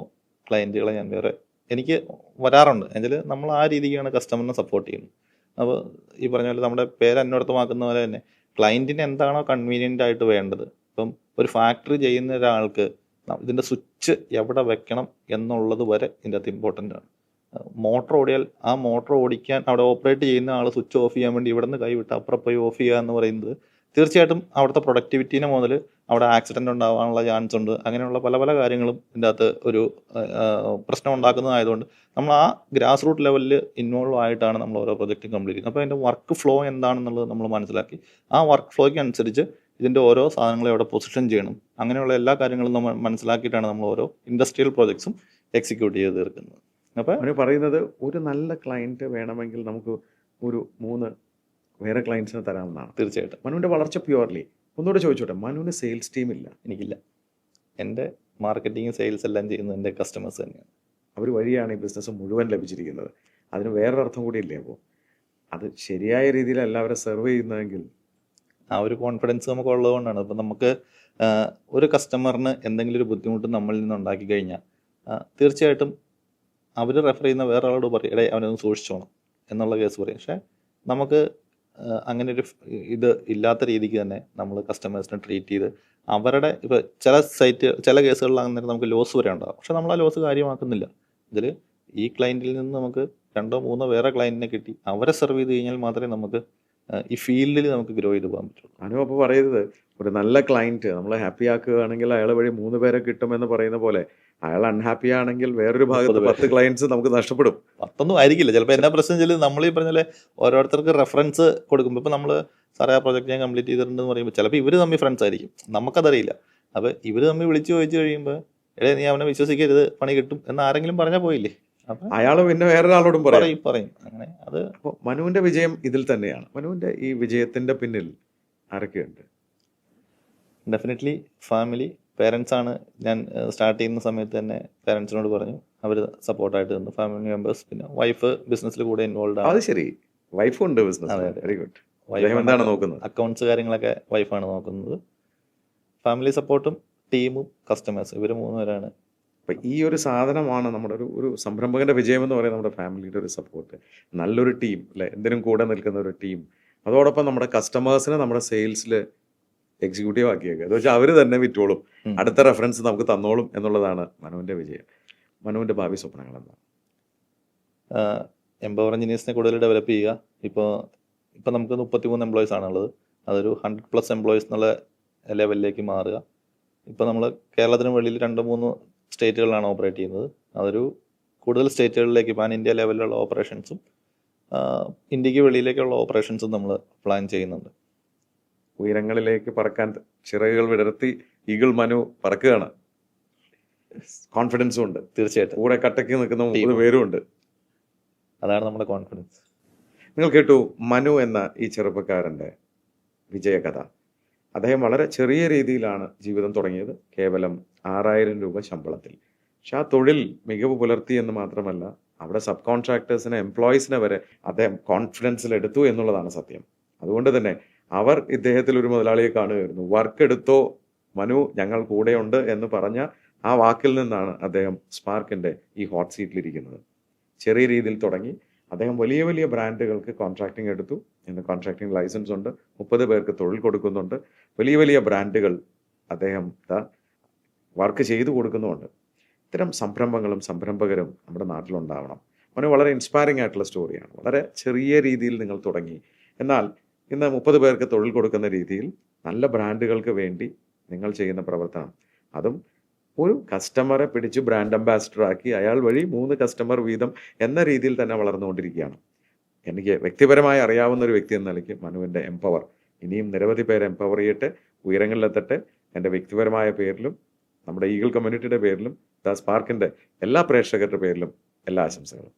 Speaker 2: ക്ലയൻറ്റുകളെ ഞാൻ വേറെ എനിക്ക് വരാറുണ്ട്. എന്നുവെച്ചാൽ നമ്മൾ ആ രീതിക്കാണ് കസ്റ്റമറിനെ സപ്പോർട്ട് ചെയ്യുന്നത്. അപ്പോൾ ഈ പറഞ്ഞ പോലെ നമ്മുടെ പേര് അന്വർത്ഥമാക്കുന്ന പോലെ തന്നെ ക്ലയൻറ്റിന് എന്താണോ കൺവീനിയൻ്റ് ആയിട്ട് വേണ്ടത്. ഇപ്പം ഒരു ഫാക്ടറി ചെയ്യുന്ന ഒരാൾക്ക് ഇതിൻ്റെ സ്വിച്ച് എവിടെ വെക്കണം എന്നുള്ളത് വരെ ഇതിൻ്റെ അകത്ത് ഇമ്പോർട്ടൻ്റ് ആണ്. മോട്ടർ ഓടിയാൽ ആ മോട്ടർ ഓടിക്കാൻ അവിടെ ഓപ്പറേറ്റ് ചെയ്യുന്ന ആൾ സ്വിച്ച് ഓഫ് ചെയ്യാൻ വേണ്ടി ഇവിടെ നിന്ന് കൈവിട്ട് അപ്പുറം പോയി ഓഫ് ചെയ്യുക എന്ന് പറയുന്നത് തീർച്ചയായിട്ടും അവിടുത്തെ പ്രൊഡക്ടിവിറ്റീനെ മുതൽ അവിടെ ആക്സിഡൻ്റ് ഉണ്ടാകാനുള്ള ചാൻസ് ഉണ്ട്. അങ്ങനെയുള്ള പല പല കാര്യങ്ങളും ഇതിൻ്റെ അകത്ത് ഒരു പ്രശ്നം ഉണ്ടാക്കുന്നതായതുകൊണ്ട് നമ്മൾ ആ ഗ്രാസ് റൂട്ട് ലെവലിൽ ഇൻവോൾവ് ആയിട്ടാണ് നമ്മൾ ഓരോ പ്രൊജക്റ്റും കംപ്ലീറ്റ് ചെയ്യുന്നത്. അപ്പോൾ അതിൻ്റെ വർക്ക് ഫ്ലോ എന്താണെന്നുള്ളത് നമ്മൾ മനസ്സിലാക്കി ആ വർക്ക് ഫ്ലോയ്ക്ക് അനുസരിച്ച് ഇതിൻ്റെ ഓരോ സാധനങ്ങളെ അവിടെ പൊസിഷൻ ചെയ്യണം. അങ്ങനെയുള്ള എല്ലാ കാര്യങ്ങളും നമ്മൾ മനസ്സിലാക്കിയിട്ടാണ് നമ്മൾ ഓരോ ഇൻഡസ്ട്രിയൽ പ്രോജക്ട്സും എക്സിക്യൂട്ട് ചെയ്ത് തീർക്കുന്നത്. അപ്പോൾ
Speaker 1: അവന് പറയുന്നത് ഒരു നല്ല ക്ലയൻറ്റ് വേണമെങ്കിൽ നമുക്ക് ഒരു 3 വേറെ ക്ലയൻസിനെ തരാമെന്നാണ്.
Speaker 2: തീർച്ചയായിട്ടും
Speaker 1: മനുവിൻ്റെ വളർച്ച പ്യുവർലി ഒന്നുകൂടെ ചോദിച്ചോട്ടെ, മനുവിന് സെയിൽസ് ടീം ഇല്ല?
Speaker 2: എനിക്കില്ല. എൻ്റെ മാർക്കറ്റിംഗ് സെയിൽസ് എല്ലാം ചെയ്യുന്നത് എൻ്റെ കസ്റ്റമേഴ്സ് തന്നെയാണ്.
Speaker 1: അവർ വഴിയാണ് ഈ ബിസിനസ് മുഴുവൻ ലഭിച്ചിരിക്കുന്നത്. അതിന് വേറൊരർത്ഥം കൂടി ഇല്ലേ? അപ്പോൾ അത് ശരിയായ രീതിയിൽ എല്ലാവരും സെർവ് ചെയ്യുന്നതെങ്കിൽ
Speaker 2: ആ ഒരു കോൺഫിഡൻസ് നമുക്ക് ഉള്ളതുകൊണ്ടാണ്. ഇപ്പം നമുക്ക് ഒരു കസ്റ്റമറിന് എന്തെങ്കിലും ഒരു ബുദ്ധിമുട്ട് നമ്മളിൽ നിന്ന് ഉണ്ടാക്കി കഴിഞ്ഞാൽ തീർച്ചയായിട്ടും അവർ റെഫർ ചെയ്യുന്ന വേറെ ആളോട് പറയും, എടേ അവനൊന്ന് സൂക്ഷിച്ചോണം എന്നുള്ള കേസ് പറയും. പക്ഷേ നമുക്ക് അങ്ങനെ ഒരു ഇത് ഇല്ലാത്ത രീതിക്ക് തന്നെ നമ്മൾ കസ്റ്റമേഴ്സിനെ ട്രീറ്റ് ചെയ്ത് അവരുടെ ഇപ്പോൾ ചില കേസുകളിൽ അങ്ങനെ നമുക്ക് ലോസ് വരെ ഉണ്ടാകും. പക്ഷെ നമ്മൾ ആ ലോസ് കാര്യമാക്കുന്നില്ല. ഇതിൽ ഈ ക്ലയൻറ്റിൽ നിന്ന് നമുക്ക് 2 or 3 വേറെ ക്ലയൻറ്റിനെ കിട്ടി അവരെ സെർവ് ചെയ്ത് കഴിഞ്ഞാൽ മാത്രമേ നമുക്ക് ഈ ഫീൽഡിൽ നമുക്ക് ഗ്രോ ചെയ്ത് പോകാൻ പറ്റുള്ളൂ.
Speaker 1: അനു അപ്പോൾ പറയുന്നത് ഒരു നല്ല ക്ലയൻറ്റ് നമ്മളെ ഹാപ്പി ആക്കുകയാണെങ്കിൽ അയാളെ വഴി 3 പേരെ കിട്ടുമെന്ന് പറയുന്ന പോലെ അയാൾ അൺഹാപ്പി ആണെങ്കിൽ വേറൊരു ഭാഗത്ത് 10 ക്ലയൻറ്റ്സ് നമുക്ക് നഷ്ടപ്പെടും.
Speaker 2: 10 ആയിരിക്കില്ല ചിലപ്പോൾ. എന്നാ പ്രശ്നം വെച്ചാൽ നമ്മൾ ഈ പറഞ്ഞാൽ ഓരോരുത്തർക്ക് റെഫറൻസ് കൊടുക്കുമ്പോൾ ഇപ്പോൾ നമ്മൾ സാറേ ആ പ്രോജക്റ്റ് ഞാൻ കംപ്ലീറ്റ് ചെയ്തിട്ടുണ്ടെന്ന് പറയുമ്പോൾ ചിലപ്പോൾ ഇവർ തമ്മിൽ ഫ്രണ്ട്സ് ആയിരിക്കും, നമുക്കതറിയില്ല. അപ്പോൾ ഇവർ തമ്മിൽ വിളിച്ച് ചോദിച്ചു കഴിയുമ്പോൾ എടേ നീ അവനെ വിശ്വസിക്കരുത്, പണി കിട്ടും എന്ന് ആരെങ്കിലും പറഞ്ഞാൽ പോയില്ലേ, അപ്പം
Speaker 1: അയാൾ പിന്നെ വേറൊരാളോടും
Speaker 2: പറയും. അങ്ങനെ അത്
Speaker 1: അപ്പോൾ മനുവിൻ്റെ വിജയം ഇതിൽ തന്നെയാണ്. മനുവിൻ്റെ ഈ വിജയത്തിൻ്റെ പിന്നിൽ ആരൊക്കെയുണ്ട്?
Speaker 2: ഡെഫിനറ്റ്ലി ഫാമിലി, പേരൻസാണ്. ഞാൻ സ്റ്റാർട്ട് ചെയ്യുന്ന സമയത്ത് തന്നെ പേരൻസിനോട് പറഞ്ഞു, അവർ സപ്പോർട്ടായിട്ട് തന്നു. ഫാമിലി മെമ്പേഴ്സ്, പിന്നെ വൈഫ് ബിസിനസ്സിൽ കൂടെ ഇൻവോൾവ് ആണ്.
Speaker 1: അത് ശരി, വൈഫുണ്ട് ബിസിനസ്.
Speaker 2: അതെ,
Speaker 1: വെരി ഗുഡ്.
Speaker 2: എന്താണ് നോക്കുന്നത്? അക്കൗണ്ട്സ് കാര്യങ്ങളൊക്കെ വൈഫാണ് നോക്കുന്നത്. ഫാമിലി സപ്പോർട്ടും ടീമും കസ്റ്റമേഴ്സ്, ഇവർ 3 പേരാണ്.
Speaker 1: അപ്പം ഈ ഒരു സാധനമാണ് നമ്മുടെ ഒരു സംരംഭകൻ്റെ വിജയം എന്ന് പറയുന്നത്. നമ്മുടെ ഫാമിലിയുടെ ഒരു സപ്പോർട്ട്, നല്ലൊരു ടീം അല്ലേ, എന്തിനും കൂടെ നിൽക്കുന്ന ഒരു ടീം, അതോടൊപ്പം നമ്മുടെ കസ്റ്റമേഴ്സിനെ നമ്മുടെ സെയിൽസിൽ എക്സിക്യൂട്ടീവ് ആക്കിയേക്കുക എന്ന് വെച്ചാൽ അവർ തന്നെ വിറ്റോളും,
Speaker 2: ഉം.
Speaker 1: അടുത്ത റെഫറൻസ് നമുക്ക് തന്നോളും എന്നുള്ളതാണ് മനുവിൻ്റെ വിജയം. മനുവിൻ്റെ ഭാവി സ്വപ്നങ്ങൾ എന്താണ്?
Speaker 2: എംപവർ എഞ്ചിനീയേഴ്സിനെ കൂടുതൽ ഡെവലപ്പ് ചെയ്യുക. ഇപ്പോൾ നമുക്ക് 33 എംപ്ലോയീസ് ആണുള്ളത്. അതൊരു 100+ എംപ്ലോയീസ് എന്നുള്ള ലെവലിലേക്ക് മാറുക. ഇപ്പോൾ നമ്മൾ കേരളത്തിന് വെളിയിൽ 2-3 സ്റ്റേറ്റുകളിലാണ് ഓപ്പറേറ്റ് ചെയ്യുന്നത്. അതൊരു കൂടുതൽ സ്റ്റേറ്റുകളിലേക്ക് പാൻ ഇന്ത്യ ലെവലിലുള്ള ഓപ്പറേഷൻസും ഇന്ത്യക്ക് വെളിയിലേക്കുള്ള ഓപ്പറേഷൻസും നമ്മൾ പ്ലാൻ ചെയ്യുന്നുണ്ട്.
Speaker 1: ഉയരങ്ങളിലേക്ക് പറക്കാൻ ചിറകുകൾ വിടർത്തി ഈഗിൾ മനു പറക്കുകയാണ്. കോൺഫിഡൻസും ഉണ്ട്,
Speaker 2: തീർച്ചയായിട്ടും
Speaker 1: കൂടെ കട്ടയ്ക്ക് നിൽക്കുന്ന 30 പേരും ഉണ്ട്.
Speaker 2: അതാണ് നമ്മുടെ കോൺഫിഡൻസ്.
Speaker 1: നിങ്ങൾ കേട്ടു മനു എന്ന ഈ ചെറുപ്പക്കാരൻ്റെ വിജയകഥ. അദ്ദേഹം വളരെ ചെറിയ രീതിയിലാണ് ജീവിതം തുടങ്ങിയത്, കേവലം 6000 രൂപ ശമ്പളത്തിൽ. പക്ഷെ ആ തൊഴിൽ മികവ് പുലർത്തി എന്ന് മാത്രമല്ല, അവിടെ സബ് കോൺട്രാക്ടേഴ്സിനെ, എംപ്ലോയീസിനെ വരെ അദ്ദേഹം കോൺഫിഡൻസിൽ എടുത്തു എന്നുള്ളതാണ് സത്യം. അതുകൊണ്ട് തന്നെ അവർ ഇദ്ദേഹത്തിൽ ഒരു മുതലാളിയെ കാണുകയായിരുന്നു. വർക്ക് എടുത്തോ മനു, ഞങ്ങൾ കൂടെയുണ്ട് എന്ന് പറഞ്ഞ ആ വാക്കിൽ നിന്നാണ് അദ്ദേഹം സ്പാർക്കിൻ്റെ ഈ ഹോട്ട് സീറ്റിലിരിക്കുന്നത്. ചെറിയ രീതിയിൽ തുടങ്ങി അദ്ദേഹം വലിയ വലിയ ബ്രാൻഡുകൾക്ക് കോൺട്രാക്ടിങ് എടുത്തു. ഇന്ന് കോൺട്രാക്ടിങ് ലൈസൻസ് ഉണ്ട്, 30 പേർക്ക് തൊഴിൽ കൊടുക്കുന്നുണ്ട്, വലിയ വലിയ ബ്രാൻഡുകൾ അദ്ദേഹം വർക്ക് ചെയ്തു കൊടുക്കുന്നുമുണ്ട്. ഇത്തരം സംരംഭങ്ങളും സംരംഭകരും നമ്മുടെ നാട്ടിലുണ്ടാവണം. അവന് വളരെ ഇൻസ്പയറിംഗ് ആയിട്ടുള്ള സ്റ്റോറിയാണ്. വളരെ ചെറിയ രീതിയിൽ നിങ്ങൾ തുടങ്ങി, എന്നാൽ ഇന്ന് 30 പേർക്ക് തൊഴിൽ കൊടുക്കുന്ന രീതിയിൽ നല്ല ബ്രാൻഡുകൾക്ക് വേണ്ടി നിങ്ങൾ ചെയ്യുന്ന പ്രവർത്തനം, അതും ഒരു കസ്റ്റമറെ പിടിച്ച് ബ്രാൻഡ് അംബാസിഡർ ആക്കി അയാൾ വഴി 3 കസ്റ്റമർ വീതം എന്ന രീതിയിൽ തന്നെ വളർന്നുകൊണ്ടിരിക്കുകയാണ്. എനിക്ക് വ്യക്തിപരമായി അറിയാവുന്ന ഒരു വ്യക്തി എന്ന നിലയ്ക്ക് മനുവിൻ്റെ എംപവർ ഇനിയും നിരവധി പേരെ എംപവർ ചെയ്യട്ടെ, ഉയരങ്ങളിലെത്തട്ടെ. എൻ്റെ വ്യക്തിപരമായ പേരിലും നമ്മുടെ ഈഗിൾ കമ്മ്യൂണിറ്റിയുടെ പേരിലും സ്പാർക്കിൻ്റെ എല്ലാ പ്രേക്ഷകരുടെ പേരിലും എല്ലാ ആശംസകളും.